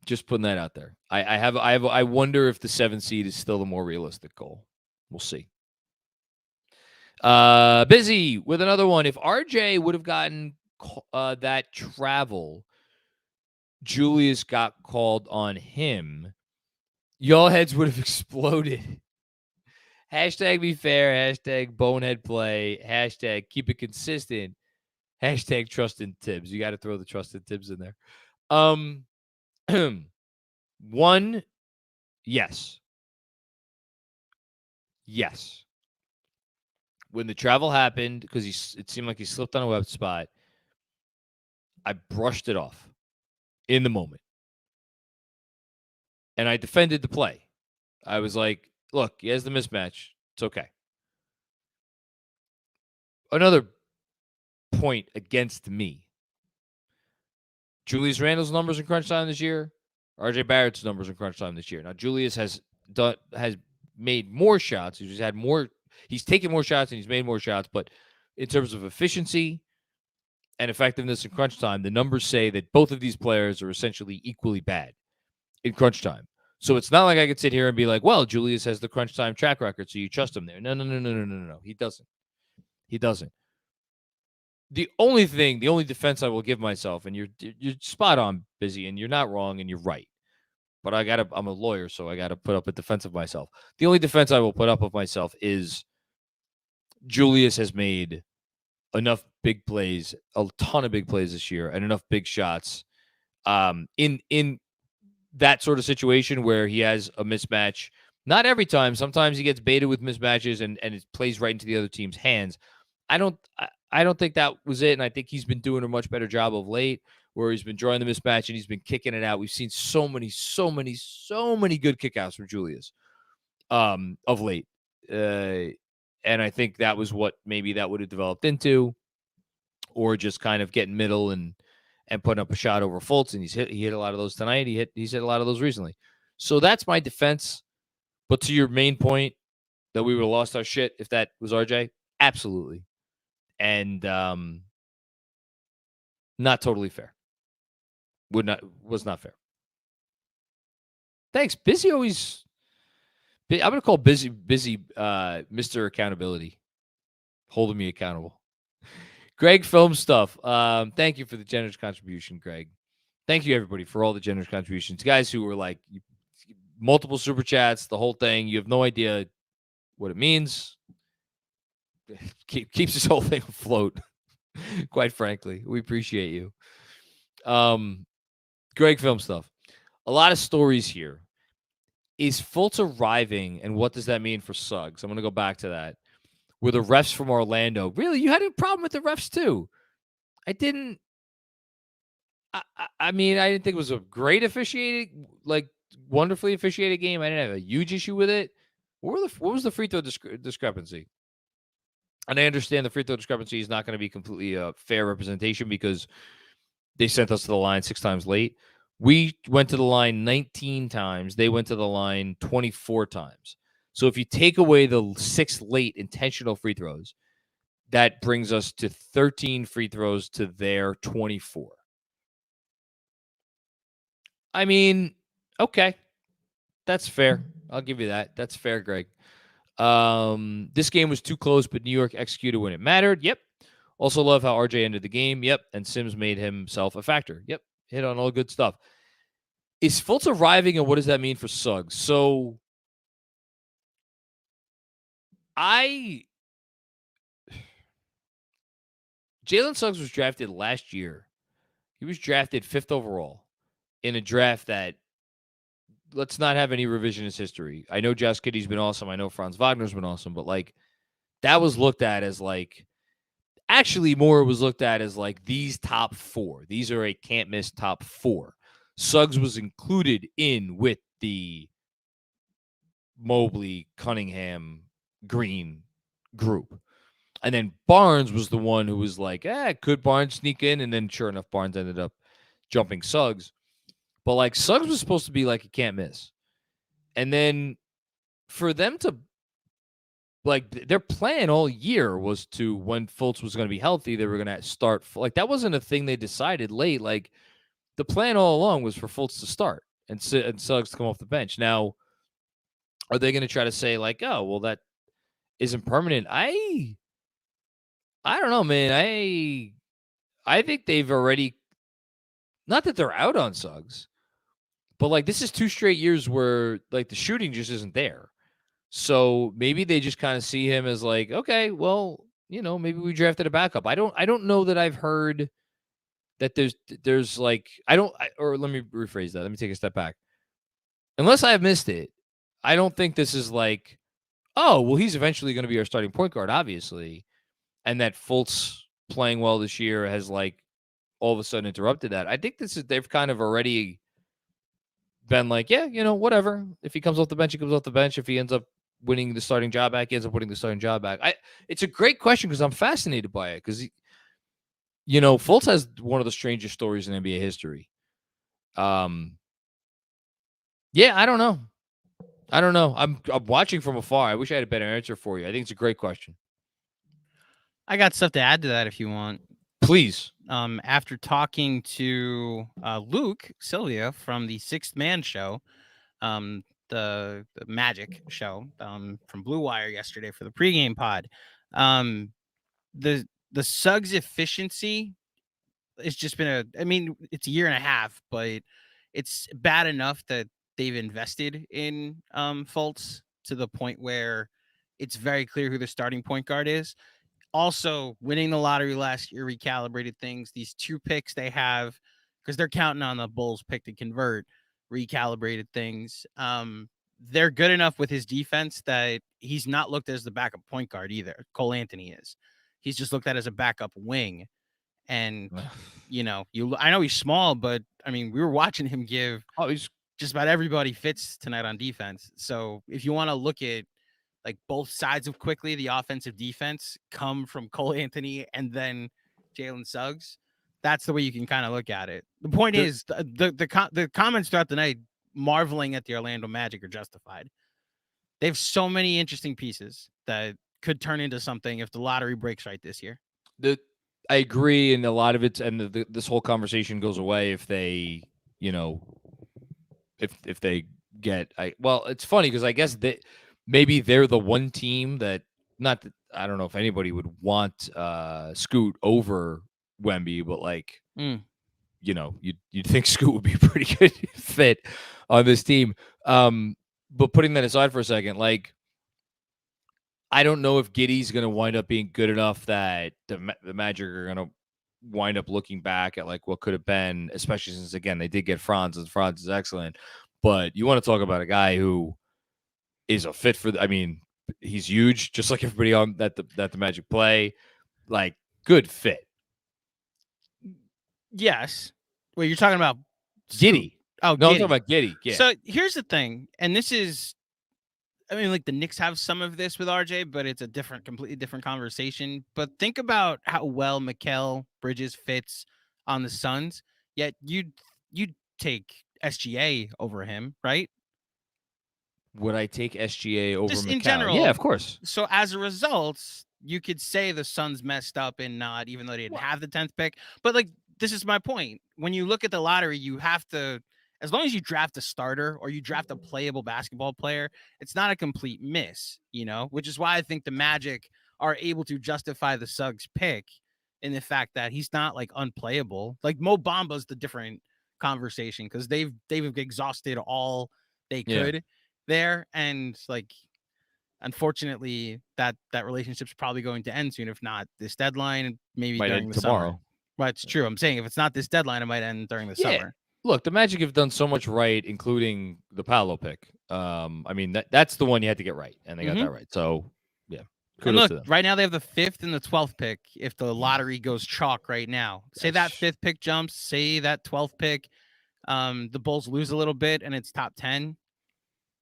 Just putting that out there. I wonder if the 7th seed is still the more realistic goal. We'll see. Busy with another one. If RJ would have gotten that travel, Julius got called on him, y'all heads would have exploded. Hashtag be fair. Hashtag bonehead play. Hashtag keep it consistent. Hashtag trust in Tibbs. You got to throw the trust in Tibbs in there. One, yes. Yes. When the travel happened, because it seemed like he slipped on a web spot, I brushed it off in the moment. And I defended the play. I was like, look, he has the mismatch. It's okay. Another point against me. Julius Randle's numbers in crunch time this year. RJ Barrett's numbers in crunch time this year. Now, Julius has made more shots. He's taken more shots and he's made more shots. But in terms of efficiency and effectiveness in crunch time, the numbers say that both of these players are essentially equally bad in crunch time. So it's not like I could sit here and be like, well, Julius has the crunch time track record, so you trust him there. No. He doesn't. The only defense I will give myself, and you're spot on, Busy, and you're not wrong, and you're right. But I'm a lawyer, so I gotta put up a defense of myself. The only defense I will put up of myself is Julius has made enough big plays, a ton of big plays this year, and enough big shots. In that sort of situation where he has a mismatch, not every time. Sometimes he gets baited with mismatches and it plays right into the other team's hands. I don't think that was it, and I think he's been doing a much better job of late, where he's been drawing the mismatch and he's been kicking it out. We've seen so many good kickouts from Julius of late, and I think that was what maybe that would have developed into, or just kind of getting middle and putting up a shot over Fultz, and he hit a lot of those tonight. He's hit a lot of those recently. So that's my defense. But to your main point, that we would have lost our shit if that was RJ, absolutely. And not totally fair. Was not fair. Thanks. I'm going to call Busy Mr. Accountability. Holding me accountable. Greg Film Stuff. Thank you for the generous contribution, Greg. Thank you, everybody, for all the generous contributions. Guys who were like multiple super chats, the whole thing. You have no idea what it means. Keeps this whole thing afloat. Quite frankly, we appreciate you. Greg Film Stuff. A lot of stories here. Is Fultz arriving, and what does that mean for Suggs? I'm going to go back to that. Were the refs from Orlando really? You had a problem with the refs too. I didn't. I mean, I didn't think it was a great officiated, like wonderfully officiated game. I didn't have a huge issue with it. What was the free throw discrepancy? And I understand the free throw discrepancy is not going to be completely a fair representation because they sent us to the line 6 times late. We went to the line 19 times. They went to the line 24 times. So if you take away the 6 late intentional free throws, that brings us to 13 free throws to their 24. I mean, okay. That's fair. I'll give you that. That's fair, Greg. This game was too close, but New York executed when it mattered. Yep. Also love how RJ ended the game. Yep. And Sims made himself a factor. Yep. Hit on all good stuff. Is Fultz arriving, and what does that mean for Suggs? So Jalen Suggs was drafted last year. He was drafted 5th overall in a draft that, let's not have any revisionist history. I know Josh Giddey's been awesome. I know Franz Wagner's been awesome, but like that was looked at as like, actually more was looked at as like these top 4. These are a can't miss top 4. Suggs was included in with the Mobley, Cunningham, Green group. And then Barnes was the one who was like, could Barnes sneak in? And then sure enough, Barnes ended up jumping Suggs. But like Suggs was supposed to be like a can't miss. And then for them to, like, their plan all year was to, when Fultz was going to be healthy, they were going to start. Like, that wasn't a thing they decided late. Like, the plan all along was for Fultz to start and Suggs to come off the bench. Now, are they going to try to say, like, oh, well, that isn't permanent? I don't know, man. I think they've already, not that they're out on Suggs, but like this is 2 straight years where like the shooting just isn't there. So maybe they just kind of see him as like, okay, well, maybe we drafted a backup. I don't know that I've heard that there's like, or let me rephrase that. Let me take a step back. Unless I have missed it, I don't think this is like, oh, well, he's eventually going to be our starting point guard, obviously. And that Fultz playing well this year has like all of a sudden interrupted that. I think they've kind of already been like, yeah, whatever. If he comes off the bench, he comes off the bench. If he ends up winning the starting job back. He ends up winning the starting job back. It's a great question because I'm fascinated by it because, Fultz has one of the strangest stories in NBA history. Yeah, I don't know. I'm watching from afar. I wish I had a better answer for you. I think it's a great question. I got stuff to add to that if you want. Please. After talking to Luke Sylvia from the Sixth Man show, the Magic show from Blue Wire yesterday for the pregame pod, the Suggs efficiency it's just been it's a year and a half, but it's bad enough that they've invested in Fultz to the point where it's very clear who the starting point guard is. Also, winning the lottery last year recalibrated things. These 2 picks they have, because they're counting on the Bulls pick to convert, recalibrated things. They're good enough with his defense that he's not looked as the backup point guard either. Cole Anthony is. He's just looked at as a backup wing. And, I know he's small, but, we were watching him give just about everybody fits tonight on defense. So if you want to look at, like, both sides of Quickley, the offensive defense come from Cole Anthony and then Jalen Suggs, that's the way you can kind of look at it. The point is the comments throughout the night marveling at the Orlando Magic are justified. They have so many interesting pieces that could turn into something if the lottery breaks right this year. I agree, and a lot of it's this whole conversation goes away if they, if they get. It's funny because I guess maybe they're the one team that I don't know if anybody would want Scoot over Wemby, but you'd think Scoot would be a pretty good fit on this team. But putting that aside for a second, I don't know if Giddey's going to wind up being good enough that the Magic are going to wind up looking back at what could have been, especially since, again, they did get Franz, and Franz is excellent. But you want to talk about a guy who is a fit for he's huge, just like everybody on that the Magic play. Good fit. Yes. Wait, you're talking about Giddey. Oh, no, Giddey. I'm talking about Giddey. Yeah. So here's the thing, and this is, the Knicks have some of this with RJ, but it's a completely different conversation. But think about how well Mikal Bridges fits on the Suns. Yet you'd take SGA over him, right? Would I take SGA over Just Mikal? In general, yeah, of course. So as a result, you could say the Suns messed up in not, even though they didn't have the 10th pick. But this is my point. When you look at the lottery, you have to, as long as you draft a starter or you draft a playable basketball player, it's not a complete miss, which is why I think the Magic are able to justify the Suggs pick in the fact that he's not unplayable. Mo Bamba's the different conversation because they've exhausted all they could there. And unfortunately that relationship's probably going to end soon, if not this deadline, maybe during the tomorrow. Summer. Well, it's true. I'm saying if it's not this deadline, it might end during the summer. Look, the Magic have done so much right, including the Paolo pick. That's the one you had to get right, and they got that right. So, yeah. And look, right now they have the 5th and the 12th pick. If the lottery goes chalk right now, say that 5th pick jumps, say that 12th pick, the Bulls lose a little bit and it's top 10.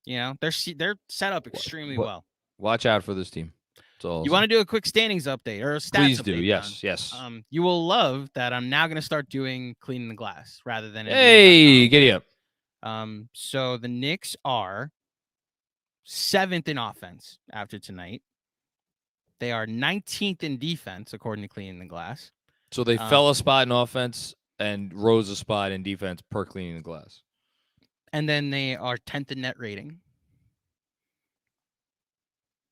They're set up extremely well. Watch out for this team. You want to do a quick standings update or a stats Please update? Do. Yes. You will love that I'm now going to start doing cleaning the glass rather than giddy up. So the Knicks are 7th in offense after tonight. They are 19th in defense according to cleaning the glass. So they fell a spot in offense and rose a spot in defense per cleaning the glass. And then they are 10th in net rating.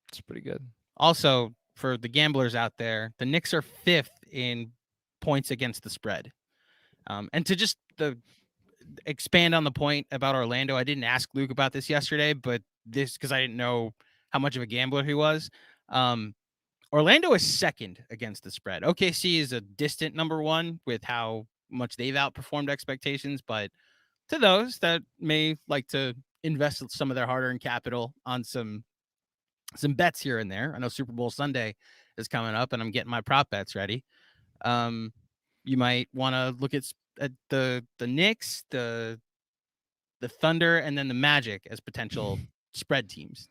It's pretty good. Also, for the gamblers out there, the Knicks are 5th in points against the spread. And to just expand on the point about Orlando, I didn't ask Luke about this yesterday, but because I didn't know how much of a gambler he was. Orlando is 2nd against the spread. OKC is a distant number 1 with how much they've outperformed expectations, but to those that may like to invest some of their hard-earned capital on some bets here and there. I know Super Bowl Sunday is coming up, and I'm getting my prop bets ready. You might want to look at the Knicks, the Thunder, and then the Magic as potential spread teams.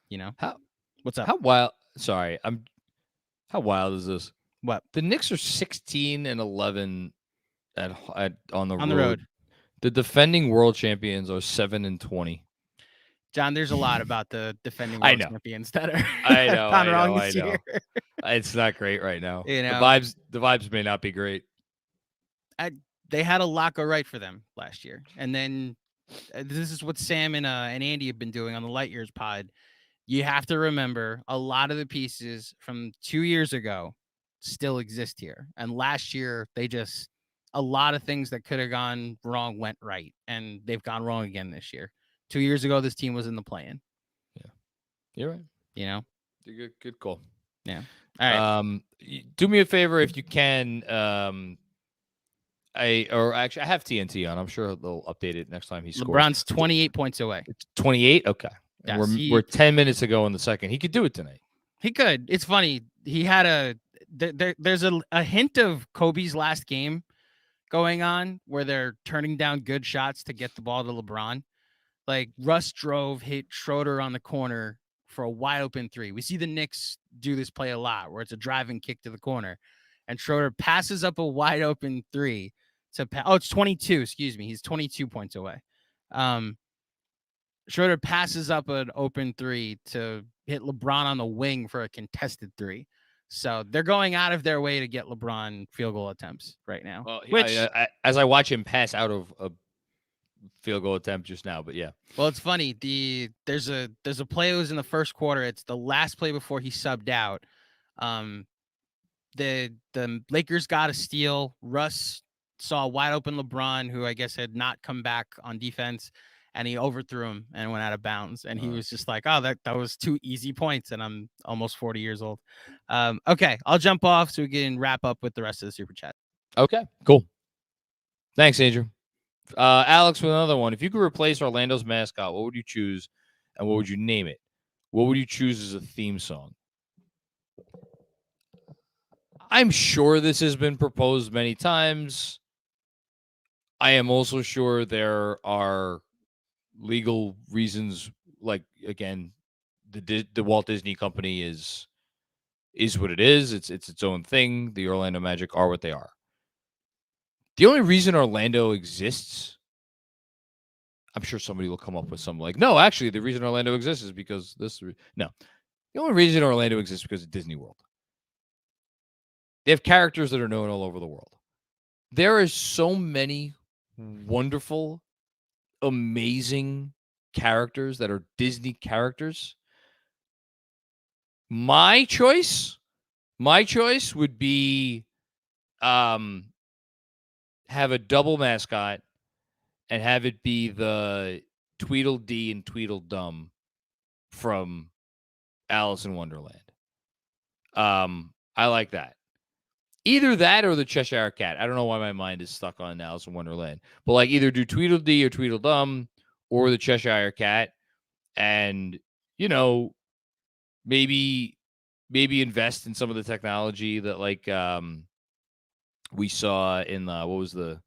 What's up? How wild? Sorry, How wild is this? What? The Knicks are 16-11 on the On road. the road. The defending world champions are 7-20. John, there's a lot about the defending I world know. champions that are I know. gone I wrong know. this I know. year. It's not great right now. You know, the vibes may not be great. They had a lot go right for them last year, and then this is what Sam and Andy have been doing on the Light Years pod. You have to remember a lot of the pieces from 2 years ago still exist here, and last year a lot of things that could have gone wrong went right, and they've gone wrong again this year. 2 years ago, this team was in the play-in. Yeah, you're right. You know, good call. Yeah. All right. Do me a favor if you can. I have TNT on. I'm sure they'll update it next time he scores. LeBron's 28 points away. It's 28. Okay. Yes, We're 10 minutes to go in the second. He could do it tonight. He could. It's funny. He had there's a hint of Kobe's last game going on where they're turning down good shots to get the ball to LeBron. Like Russ drove, hit Schroeder on the corner for a wide open three. We see the Knicks do this play a lot where it's a driving kick to the corner and Schroeder passes up a wide open three it's 22. Excuse me. He's 22 points away. Schroeder passes up an open three to hit LeBron on the wing for a contested three. So they're going out of their way to get LeBron field goal attempts right now. Well, as I watch him pass out of a field goal attempt just now, but yeah. Well, it's funny. There's a play that was in the first quarter. It's the last play before he subbed out. The Lakers got a steal. Russ saw a wide open LeBron, who I guess had not come back on defense, and he overthrew him and went out of bounds. And he was just like, oh, that was 2 easy points, and I'm almost 40 years old. Okay, I'll jump off so we can wrap up with the rest of the Super Chat. Okay, cool. Thanks, Andrew. Alex with another one. If you could replace Orlando's mascot, what would you choose, and what would you name it? What would you choose as a theme song? I'm sure this has been proposed many times. I am also sure there are legal reasons, like, again, the Walt Disney Company is what it is. It's its own thing. The Orlando Magic are what they are. The only reason Orlando exists, I'm sure somebody will come up with something like, no, actually, the reason Orlando exists is because this. No, the only reason Orlando exists is because of Disney World. They have characters that are known all over the world. There are so many wonderful, amazing characters that are Disney characters. My choice would be have a double mascot and have it be the Tweedledee and Tweedledum from Alice in Wonderland. I like that. Either that or the Cheshire Cat. I don't know why my mind is stuck on Alice in Wonderland. But like either do Tweedledee or Tweedledum or the Cheshire Cat. And, you know, maybe invest in some of the technology that like we saw in what was the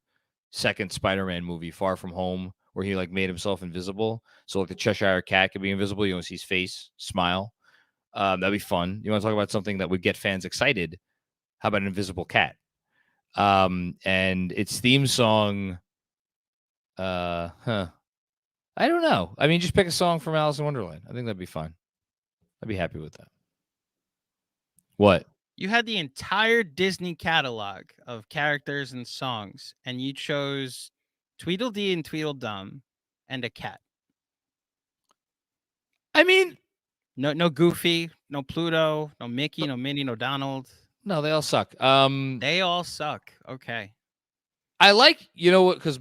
second Spider-Man movie, Far From Home, where he like made himself invisible. So like the Cheshire Cat could be invisible. You don't see his face, smile. That'd be fun. You want to talk about something that would get fans excited? How about an invisible cat? And its theme song, I don't know. I mean, just pick a song from Alice in Wonderland. I think that'd be fun. I'd be happy with that. What? You had the entire Disney catalog of characters and songs, and you chose Tweedledee and Tweedledum and a cat. I mean, no Goofy, no Pluto, no Mickey, no Minnie, no Donald. No, they all suck. They all suck. Okay. I like, you know what, because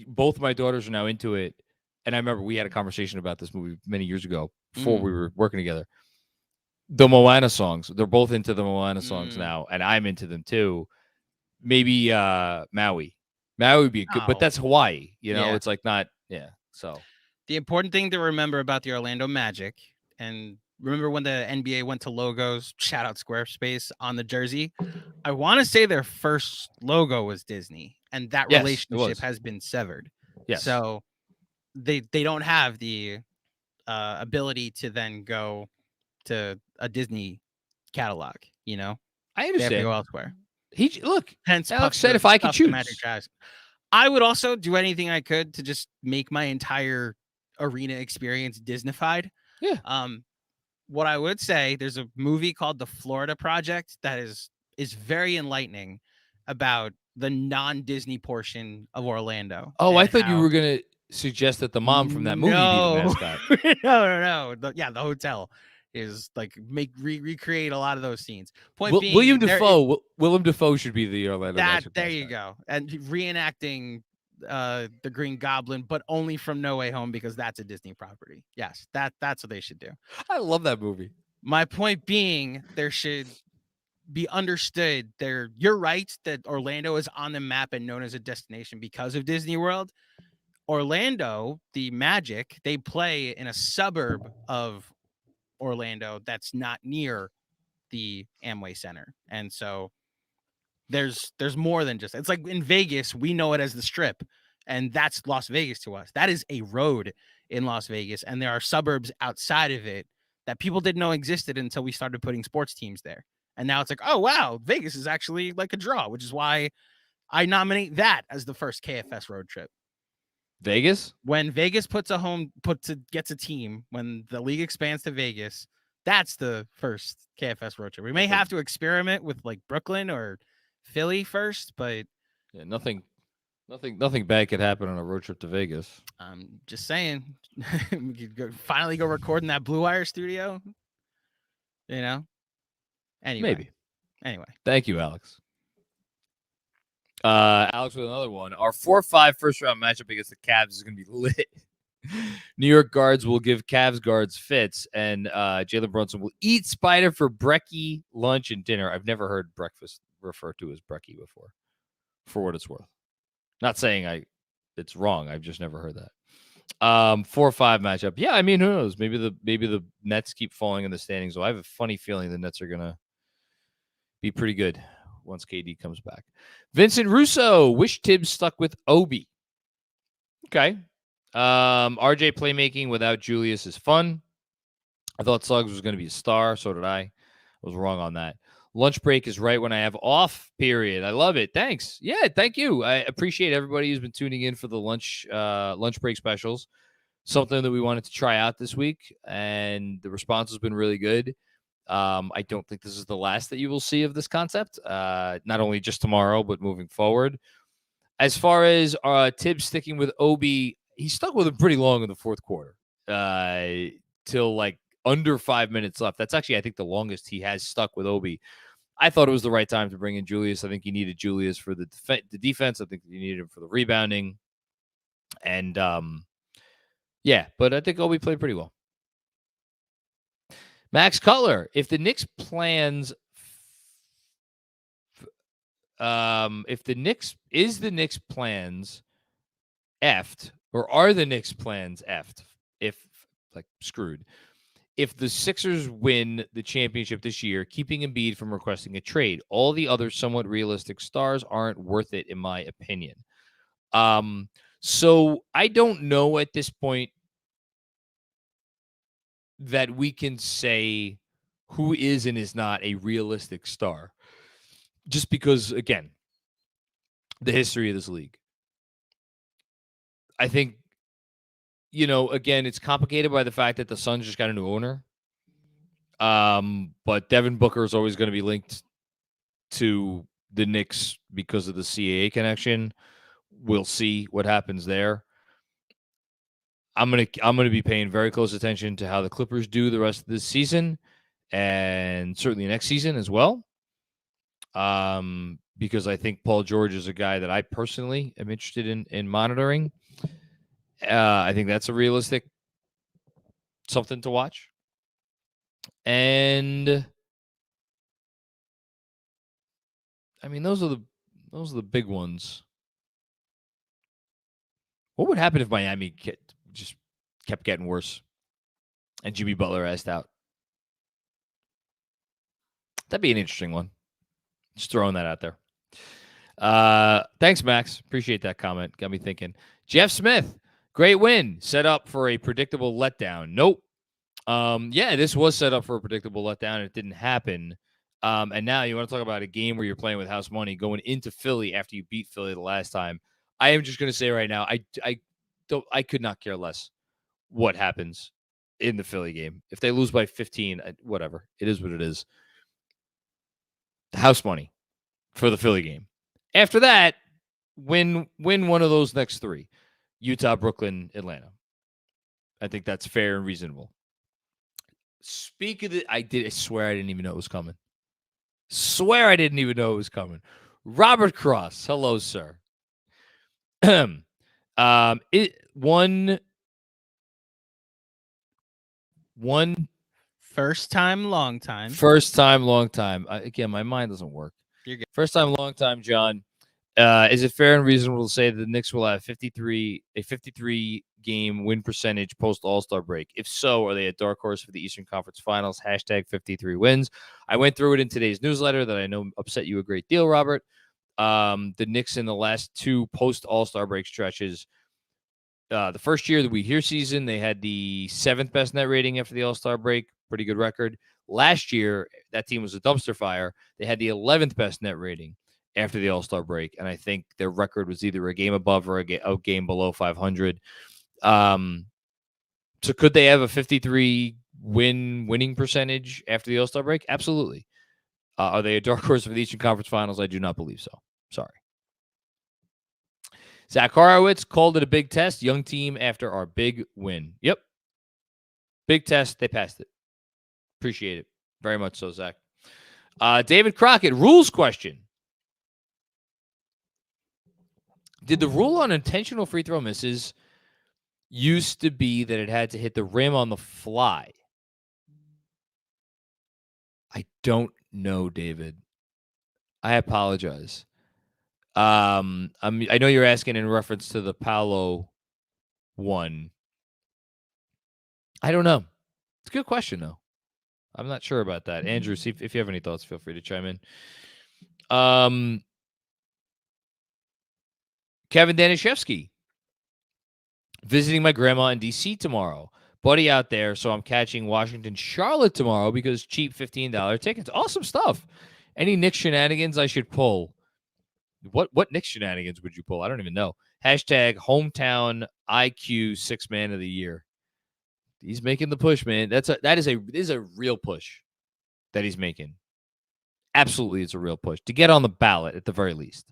both my daughters are now into it. And I remember we had a conversation about this movie many years ago before we were working together. The Moana songs. They're both into the Moana songs now, and I'm into them too. Maybe Maui. Maui would be good, but that's Hawaii. You know, it's like not, so. The important thing to remember about the Orlando Magic, and remember when the NBA went to logos, shout out Squarespace on the jersey. I want to say their first logo was Disney, and that relationship has been severed. Yes. So they don't have the ability to then go to a Disney catalog. You know, I they have to understand. go elsewhere. Hence, Alex Puff said the- if I could Puff the choose. Magic Jazz. I would also do anything I could to just make my entire arena experience Disneyfied. Yeah. What I would say, there's a movie called The Florida Project that is very enlightening about the non-Disney portion of Orlando. Oh, I thought you were gonna suggest that the mom from that movie be the mascot. No. The hotel is like recreate a lot of those scenes. Point being, William Dafoe. Willem Dafoe should be the Orlando Magic there mascot. you go, and reenacting the Green Goblin, but only from No Way Home because that's a Disney property. Yes, that's what they should do. I love that movie. My point being, there should be understood there. You're right that Orlando is on the map and known as a destination because of Disney World. Orlando, the Magic, they play in a suburb of Orlando that's not near the Amway Center. And so there's more than just, it's like in Vegas, we know it as the Strip, and that's Las Vegas to us. That is a road in Las Vegas, and there are suburbs outside of it that people didn't know existed until we started putting sports teams there. And now it's like, oh wow, Vegas is actually like a draw, which is why I nominate that as the first KFS road trip. Vegas? When Vegas gets a team, when the league expands to Vegas, that's the first KFS road trip. We may have to experiment with like Brooklyn or Philly first, but yeah, nothing bad could happen on a road trip to Vegas. I'm just saying, we could finally go record in that Blue Wire studio. You know. Anyway. Maybe. Anyway. Thank you, Alex. Alex with another one. Our 4-5 first round matchup against the Cavs is going to be lit. New York guards will give Cavs guards fits, and Jalen Brunson will eat Spider for brekkie, lunch, and dinner. I've never heard breakfast referred to as brekkie before, for what it's worth. Not saying it's wrong. I've just never heard that. 4-5 matchup. Yeah, I mean, who knows? Maybe the Nets keep falling in the standings. So I have a funny feeling the Nets are gonna be pretty good once KD comes back. Vincent Russo, wish Tibbs stuck with Obi. Okay. RJ playmaking without Julius is fun. I thought Suggs was going to be a star. So did I. I was wrong on that. Lunch break is right when I have off, period. I love it. Thanks. Yeah, thank you. I appreciate everybody who's been tuning in for the lunch break specials. Something that we wanted to try out this week, and the response has been really good. I don't think this is the last that you will see of this concept, not only just tomorrow, but moving forward. As far as Tibbs sticking with Obi, he stuck with him pretty long in the fourth quarter, till like under 5 minutes left. That's actually, I think, the longest he has stuck with Obi. I thought it was the right time to bring in Julius. I think you needed Julius for the defense. I think you needed him for the rebounding. And, yeah, but I think Obi played pretty well. Max Cutler, if the Knicks plans, is the Knicks plans effed, or are the Knicks plans effed? If like screwed. If the Sixers win the championship this year, keeping Embiid from requesting a trade, all the other somewhat realistic stars aren't worth it, in my opinion. So I don't know at this point that we can say who is and is not a realistic star. Just because, again, the history of this league. I think, again, it's complicated by the fact that the Suns just got a new owner. But Devin Booker is always going to be linked to the Knicks because of the CAA connection. We'll see what happens there. I'm gonna be paying very close attention to how the Clippers do the rest of this season, and certainly next season as well. Because I think Paul George is a guy that I personally am interested in monitoring. I think that's a realistic something to watch. And I mean, those are the big ones. What would happen if Miami just kept getting worse and Jimmy Butler asked out? That'd be an interesting one. Just throwing that out there. Thanks, Max. Appreciate that comment. Got me thinking. Jeff Smith, great win. Set up for a predictable letdown. Nope. Yeah, this was set up for a predictable letdown. It didn't happen. And now you want to talk about a game where you're playing with house money going into Philly after you beat Philly the last time. I am just going to say right now, I could not care less what happens in the Philly game. If they lose by 15, whatever. It is what it is. House money for the Philly game. After that, win one of those next three. Utah, Brooklyn, Atlanta. I think that's fair and reasonable. Speak of it, I swear I didn't even know it was coming. Robert Cross. Hello, sir. One first time, long time. Again, my mind doesn't work. You're good. First time, long time, John. Is it fair and reasonable to say that the Knicks will have a 53 game win percentage post All-Star break? If so, are they a dark horse for the Eastern Conference Finals? # 53 wins. I went through it in today's newsletter that I know upset you a great deal, Robert. The Knicks in the last two post All-Star break stretches. The first year of the We Here season, they had the 7th best net rating after the All-Star break. Pretty good record. Last year, that team was a dumpster fire. They had the 11th best net rating after the All-Star break, and I think their record was either a game above or a game below 500. So could they have a 53 winning percentage after the All-Star break? Absolutely. Are they a dark horse for the Eastern Conference Finals? I do not believe so. Sorry. Zach Horowitz called it a big test. Young team after our big win. Yep. Big test. They passed it. Appreciate it. Very much so, Zach. David Crockett, rules question. Did the rule on intentional free throw misses used to be that it had to hit the rim on the fly? I don't know, David. I apologize. I know you're asking in reference to the Paolo one. I don't know. It's a good question, though. I'm not sure about that. Andrew, see if you have any thoughts, feel free to chime in. Kevin Danishevsky. Visiting my grandma in D.C. tomorrow. Buddy out there, so I'm catching Washington, Charlotte tomorrow because cheap $15 tickets. Awesome stuff. Any Knicks shenanigans I should pull? What Knicks shenanigans would you pull? I don't even know. # hometown IQ 6th man of the year. He's making the push, man. That is a real push that he's making. Absolutely, it's a real push to get on the ballot at the very least.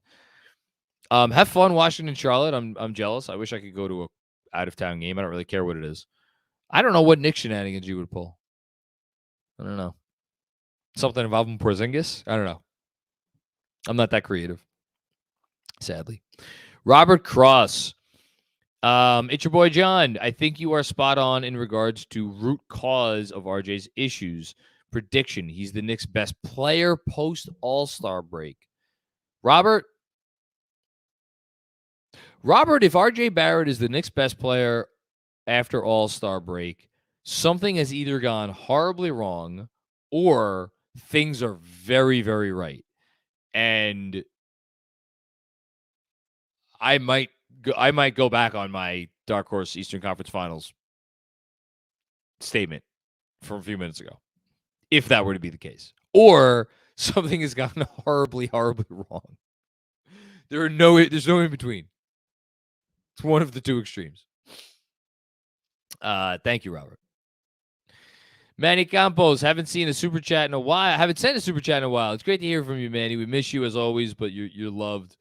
Have fun, Washington, Charlotte. I'm jealous. I wish I could go to a out of town game. I don't really care what it is. I don't know what Knicks shenanigans you would pull. I don't know. Something involving Porzingis? I don't know. I'm not that creative, sadly. Robert Cross. It's your boy John. I think you are spot on in regards to root cause of RJ's issues. Prediction: he's the Knicks' best player post All-Star break. Robert, if RJ Barrett is the Knicks' best player after All-Star break, something has either gone horribly wrong or things are very, very right. And I might go back on my dark horse Eastern Conference Finals statement from a few minutes ago, if that were to be the case. Or something has gotten horribly, horribly wrong. There's no in between. It's one of the two extremes. Thank you, Robert. Manny Campos, haven't seen a super chat in a while. Haven't sent a super chat in a while. It's great to hear from you, Manny. We miss you as always, but you're loved.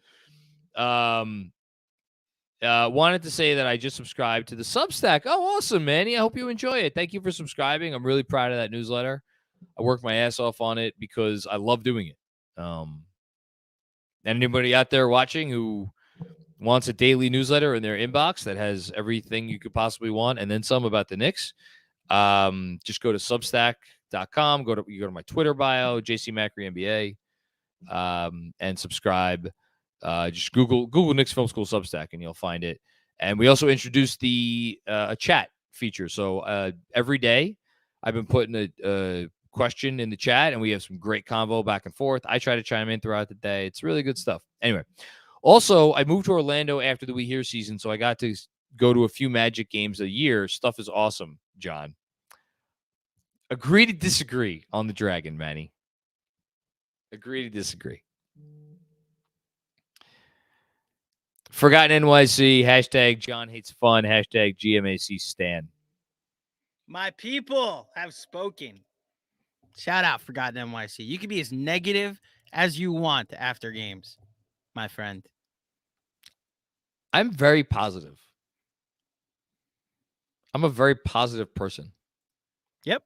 Wanted to say that I just subscribed to the Substack. Oh, awesome, Manny. I hope you enjoy it. Thank you for subscribing. I'm really proud of that newsletter. I work my ass off on it because I love doing it. Anybody out there watching who wants a daily newsletter in their inbox that has everything you could possibly want and then some about the Knicks, just go to substack.com. You go to my Twitter bio, JC Macri NBA, and subscribe. Just Google Knicks Film School Substack and you'll find it. And we also introduced the a chat feature. So every day I've been putting a question in the chat and we have some great convo back and forth. I try to chime in throughout the day. It's really good stuff. Anyway, also I moved to Orlando after the We Here season, so I got to go to a few Magic games a year. Stuff is awesome, John. Agree to disagree on the Dragon, Manny. Agree to disagree. Forgotten NYC, hashtag John hates fun, hashtag GMAC Stan. My people have spoken. Shout out Forgotten NYC. You can be as negative as you want after games, my friend. I'm very positive. I'm a very positive person. Yep.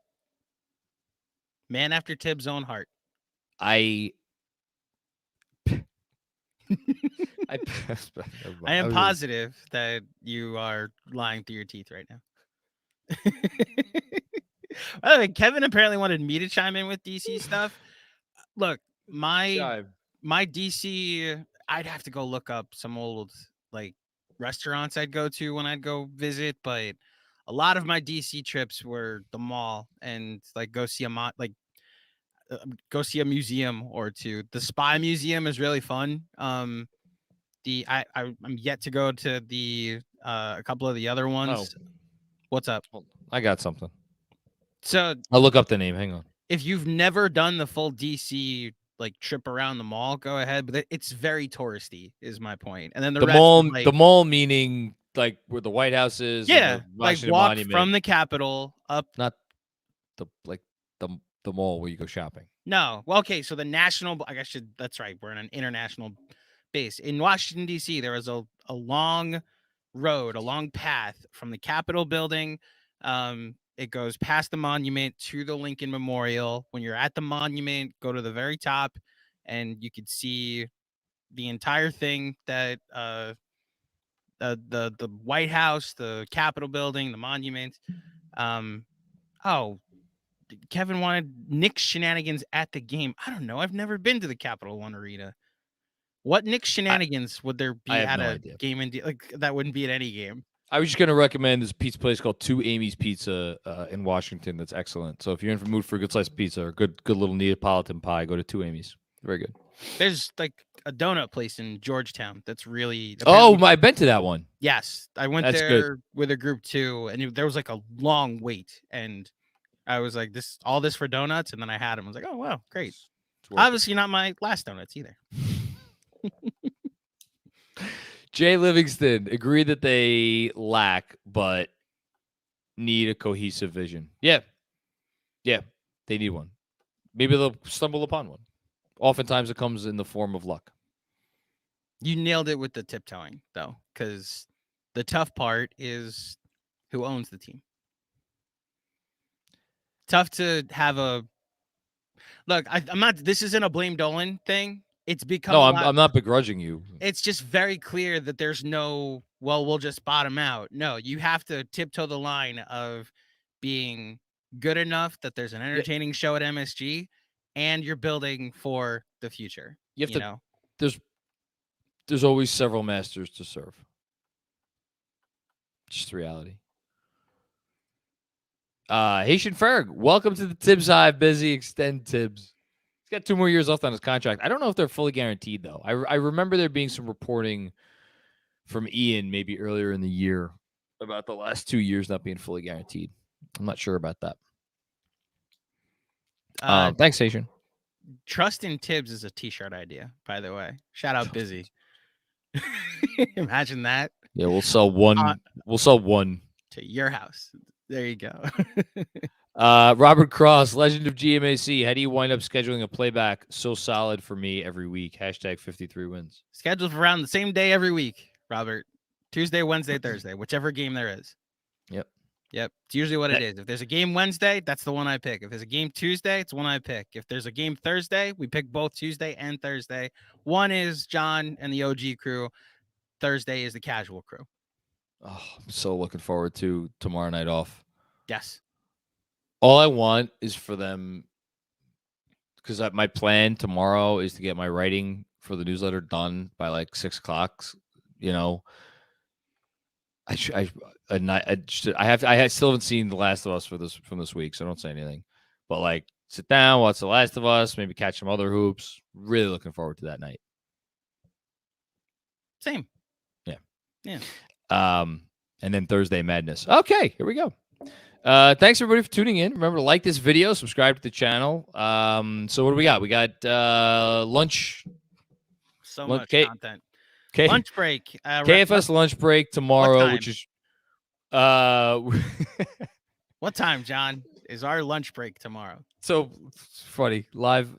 Man after Tibbs' own heart. I am positive that you are lying through your teeth right now. By the way, Kevin apparently wanted me to chime in with DC stuff. Look, my DC, I'd have to go look up some old like restaurants I'd go to when I'd go visit, but a lot of my DC trips were the mall and like go see go see a museum or two. The Spy Museum is really fun. I'm yet to go to the a couple of the other ones. Oh. What's up? I got something. So I'll look up the name. Hang on. If you've never done the full DC like trip around the mall, go ahead. But it's very touristy, is my point. And then the rest mall, is, the mall meaning like where the White House is. Yeah, like walk Monument. from the Capitol up. Not the mall where you go shopping. No, well, okay. So the national, I guess that's right. We're in an international base in Washington D.C. There was a long road, a long path from the Capitol building. It goes past the monument to the Lincoln Memorial. When you're at the monument, go to the very top, and you could see the entire thing that the White House, the Capitol building, the monument. Kevin wanted Knicks shenanigans at the game. I don't know. I've never been to the Capital One Arena. What Knicks shenanigans would there be at a game like that? Wouldn't be at any game. I was just going to recommend this pizza place called Two Amy's Pizza in Washington. That's excellent. So if you're in the mood for a good slice of pizza or good little Neapolitan pie, go to Two Amy's. Very good. There's like a donut place in Georgetown that's really. I've been to that one. Yes, I went there with a group too, and there was like a long wait, and I was like, all this for donuts, and then I had them. I was like, oh wow, great. Obviously not my last donuts either. Jay Livingston agreed that they lack, but need a cohesive vision. Yeah, they need one. Maybe they'll stumble upon one. Oftentimes, it comes in the form of luck. You nailed it with the tiptoeing, though, because the tough part is who owns the team. Tough to have a look. I'm not. This isn't a blame Dolan thing. It's become. No, I'm not begrudging you. It's just very clear that there's no. Well, we'll just bottom out. No, you have to tiptoe the line of being good enough that there's an entertaining show at MSG, and you're building for the future. You know, there's always several masters to serve. Just reality. Haitian Ferg, welcome to the Tibbs Hive. Busy, extend Tibbs. He's got 2 more years left on his contract. I don't know if they're fully guaranteed, though. I remember there being some reporting from Ian maybe earlier in the year about the last 2 years not being fully guaranteed. I'm not sure about that. Thanks, Haitian. Trust in Tibbs is a t-shirt idea, by the way. Shout out Busy. Imagine that. Yeah, we'll sell one. We'll sell one to your house. There you go. Robert Cross, legend of GMAC. How do you wind up scheduling a playback so solid for me every week? Hashtag 53 wins. Scheduled for around the same day every week, Robert. Tuesday, Wednesday, Thursday, whichever game there is. Yep. It's usually what it is. If there's a game Wednesday, that's the one I pick. If there's a game Tuesday, it's one I pick. If there's a game Thursday, we pick both Tuesday and Thursday. One is John and the OG crew. Thursday is the casual crew. Oh, I'm so looking forward to tomorrow night off. Yes. All I want is for them, because my plan tomorrow is to get my writing for the newsletter done by like 6 o'clock. You know, I still haven't seen The Last of Us from this week, so don't say anything. But like, sit down, watch The Last of Us, maybe catch some other hoops. Really looking forward to that night. Same. Yeah. And then Thursday Madness. Okay, here we go. Thanks everybody for tuning in. Remember to like this video, subscribe to the channel. So what do we got? We got lunch. So much content. Okay. Lunch break. KFS lunch break tomorrow, which is what time, John? Is our lunch break tomorrow? So funny. Live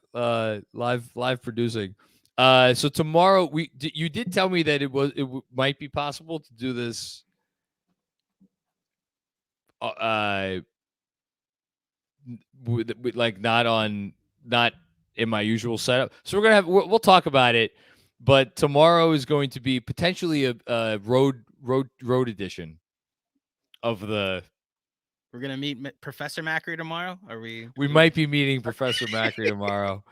producing. So tomorrow you did tell me that it might be possible to do this with like not in my usual setup. So we'll talk about it, but tomorrow is going to be potentially a road edition of the. We're gonna meet Professor Macri tomorrow. We might be meeting Professor Macri tomorrow.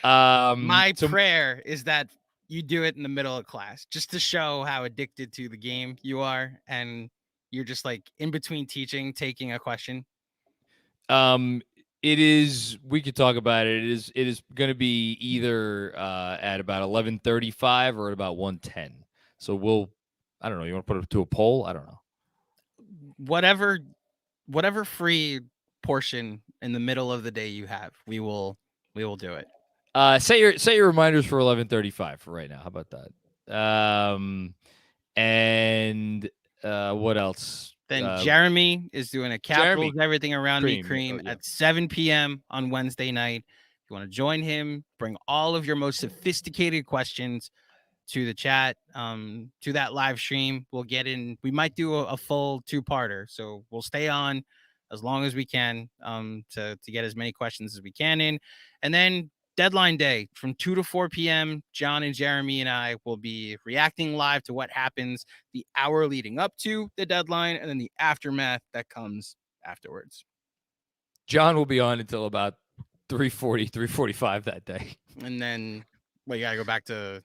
My prayer is that you do it in the middle of class, just to show how addicted to the game you are, and you're just like in between teaching, taking a question. It is. We could talk about it. It is going to be either at about 11:35 or at about 1:10. So I don't know. You want to put it to a poll? I don't know. Whatever free portion in the middle of the day you have, we will do it. Set your reminders for 11:35 for right now. How about that? And what else? Then Jeremy is doing a Capitals Everything Around Me Cream at 7 p.m. on Wednesday night. If you want to join him, bring all of your most sophisticated questions to the chat, to that live stream. We'll get in. We might do a full two-parter, so we'll stay on as long as we can to get as many questions as we can in. And then deadline day from 2 to 4 p.m., John and Jeremy and I will be reacting live to what happens the hour leading up to the deadline and then the aftermath that comes afterwards. John will be on until about 3:40, 3:45 that day. And then, you got to go back to...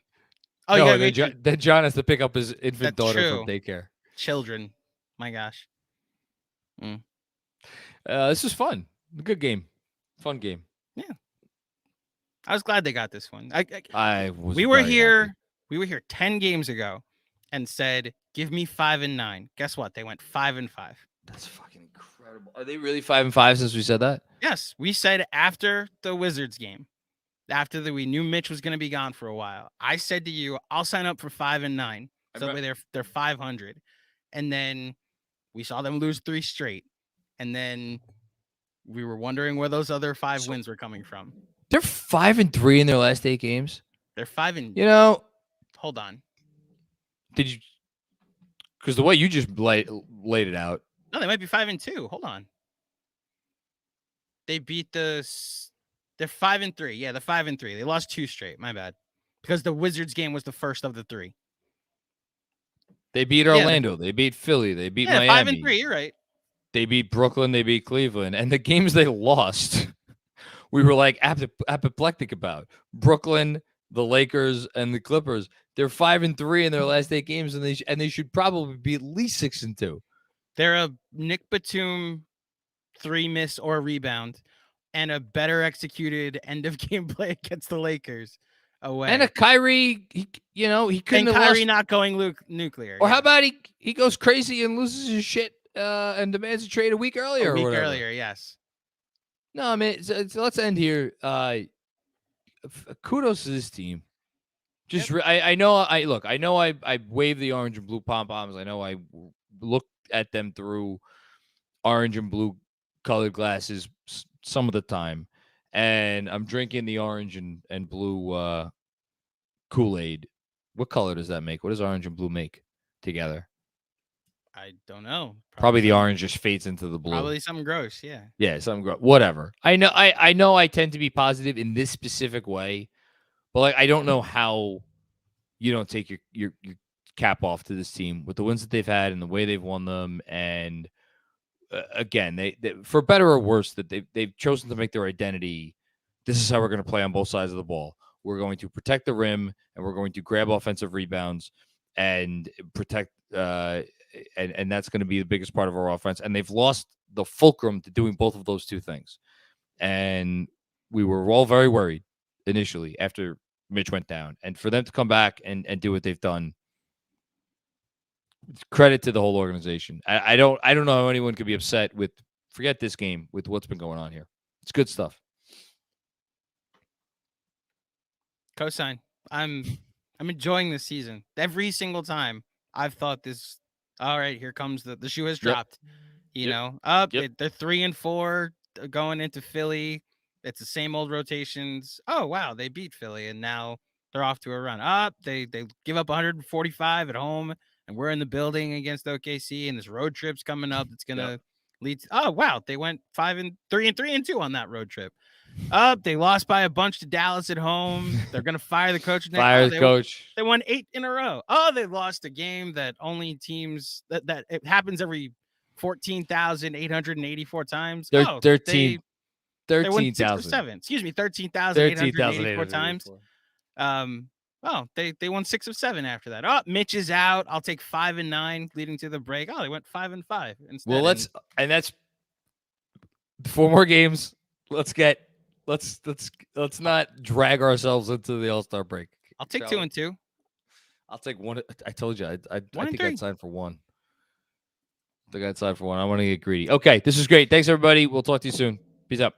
Oh, no, then John has to pick up his infant daughter from daycare. Children. My gosh. This is fun. Good game. Fun game. Yeah. I was glad they got this one. We were here. Happy. We were here 10 games ago and said, "Give me 5 and 9." Guess what? They went 5 and 5. That's fucking incredible. Are they really 5 and 5 since we said that? Yes, we said after the Wizards game, after we knew Mitch was going to be gone for a while. I said to you, "I'll sign up for 5 and 9." So that way they're 500, and then we saw them lose 3 straight, and then we were wondering where those other 5 wins were coming from. They're 5 and 3 in their last 8 games. They're 5 and. Hold on. Did you? Because the way you just laid it out. No, they might be 5 and 2. Hold on. They beat They're 5 and 3. Yeah, they're 5 and 3. They lost 2 straight. My bad. Because the Wizards game was the first of the 3. They beat Orlando. They beat Philly. They beat Miami. 5 and 3. You're right. They beat Brooklyn. They beat Cleveland. And the games they lost, we were like apoplectic about. Brooklyn, the Lakers, and the Clippers. They're 5 and 3 in their last 8 games, and they should probably be at least 6 and 2. They're a Nick Batum 3 miss or rebound, and a better executed end of game play against the Lakers away. And a Kyrie, he couldn't have Kyrie lost. not going nuclear. Or how about he goes crazy and loses his shit and demands a trade a week earlier. Yes. No, I mean, so let's end here. Kudos to this team. Just I know I wave the orange and blue pom poms. I know I look at them through orange and blue colored glasses some of the time, and I'm drinking the orange and blue Kool-Aid. What color does that make? What does orange and blue make together? I don't know. Probably the orange just fades into the blue. Probably something gross. Yeah. Yeah, something gross. Whatever. I know I tend to be positive in this specific way, but like I don't know how you don't take your cap off to this team with the wins that they've had and the way they've won them. And again, they for better or worse, that they've chosen to make their identity. This is how we're going to play on both sides of the ball. We're going to protect the rim and we're going to grab offensive rebounds and protect. And that's going to be the biggest part of our offense. And they've lost the fulcrum to doing both of those two things. And we were all very worried initially after Mitch went down. And for them to come back and do what they've done, credit to the whole organization. I don't know how anyone could be upset with Forget this game with what's been going on here. It's good stuff. Cosign. I'm enjoying this season. Every single time I've thought this. All right, here comes the shoe has dropped. You know, they're 3-4 going into Philly. It's the same old rotations. Oh wow, they beat Philly and now they're off to a run. They give up 145 at home, and we're in the building against OKC, and this road trip's coming up. It's gonna lead. Oh wow, they went 5-3 and 3-2 on that road trip. They lost by a bunch to Dallas at home. They're gonna fire the coach. Fire the coach. They won 8 in a row. Oh, they lost a game that only teams that it happens every 14,884 times. They're oh, 13,000. They won 6 or 7. Excuse me, 13,884 times. Well, they won 6 of 7 after that. Oh, Mitch is out. I'll take 5 and 9 leading to the break. Oh, they went 5 and 5 instead. Well, that's 4 more games. Let's not drag ourselves into the All-Star break. I'll take 2 and 2. I'll take 1. I told you, I think 3. I'd sign for 1. I want to get greedy. Okay, this is great. Thanks, everybody. We'll talk to you soon. Peace out.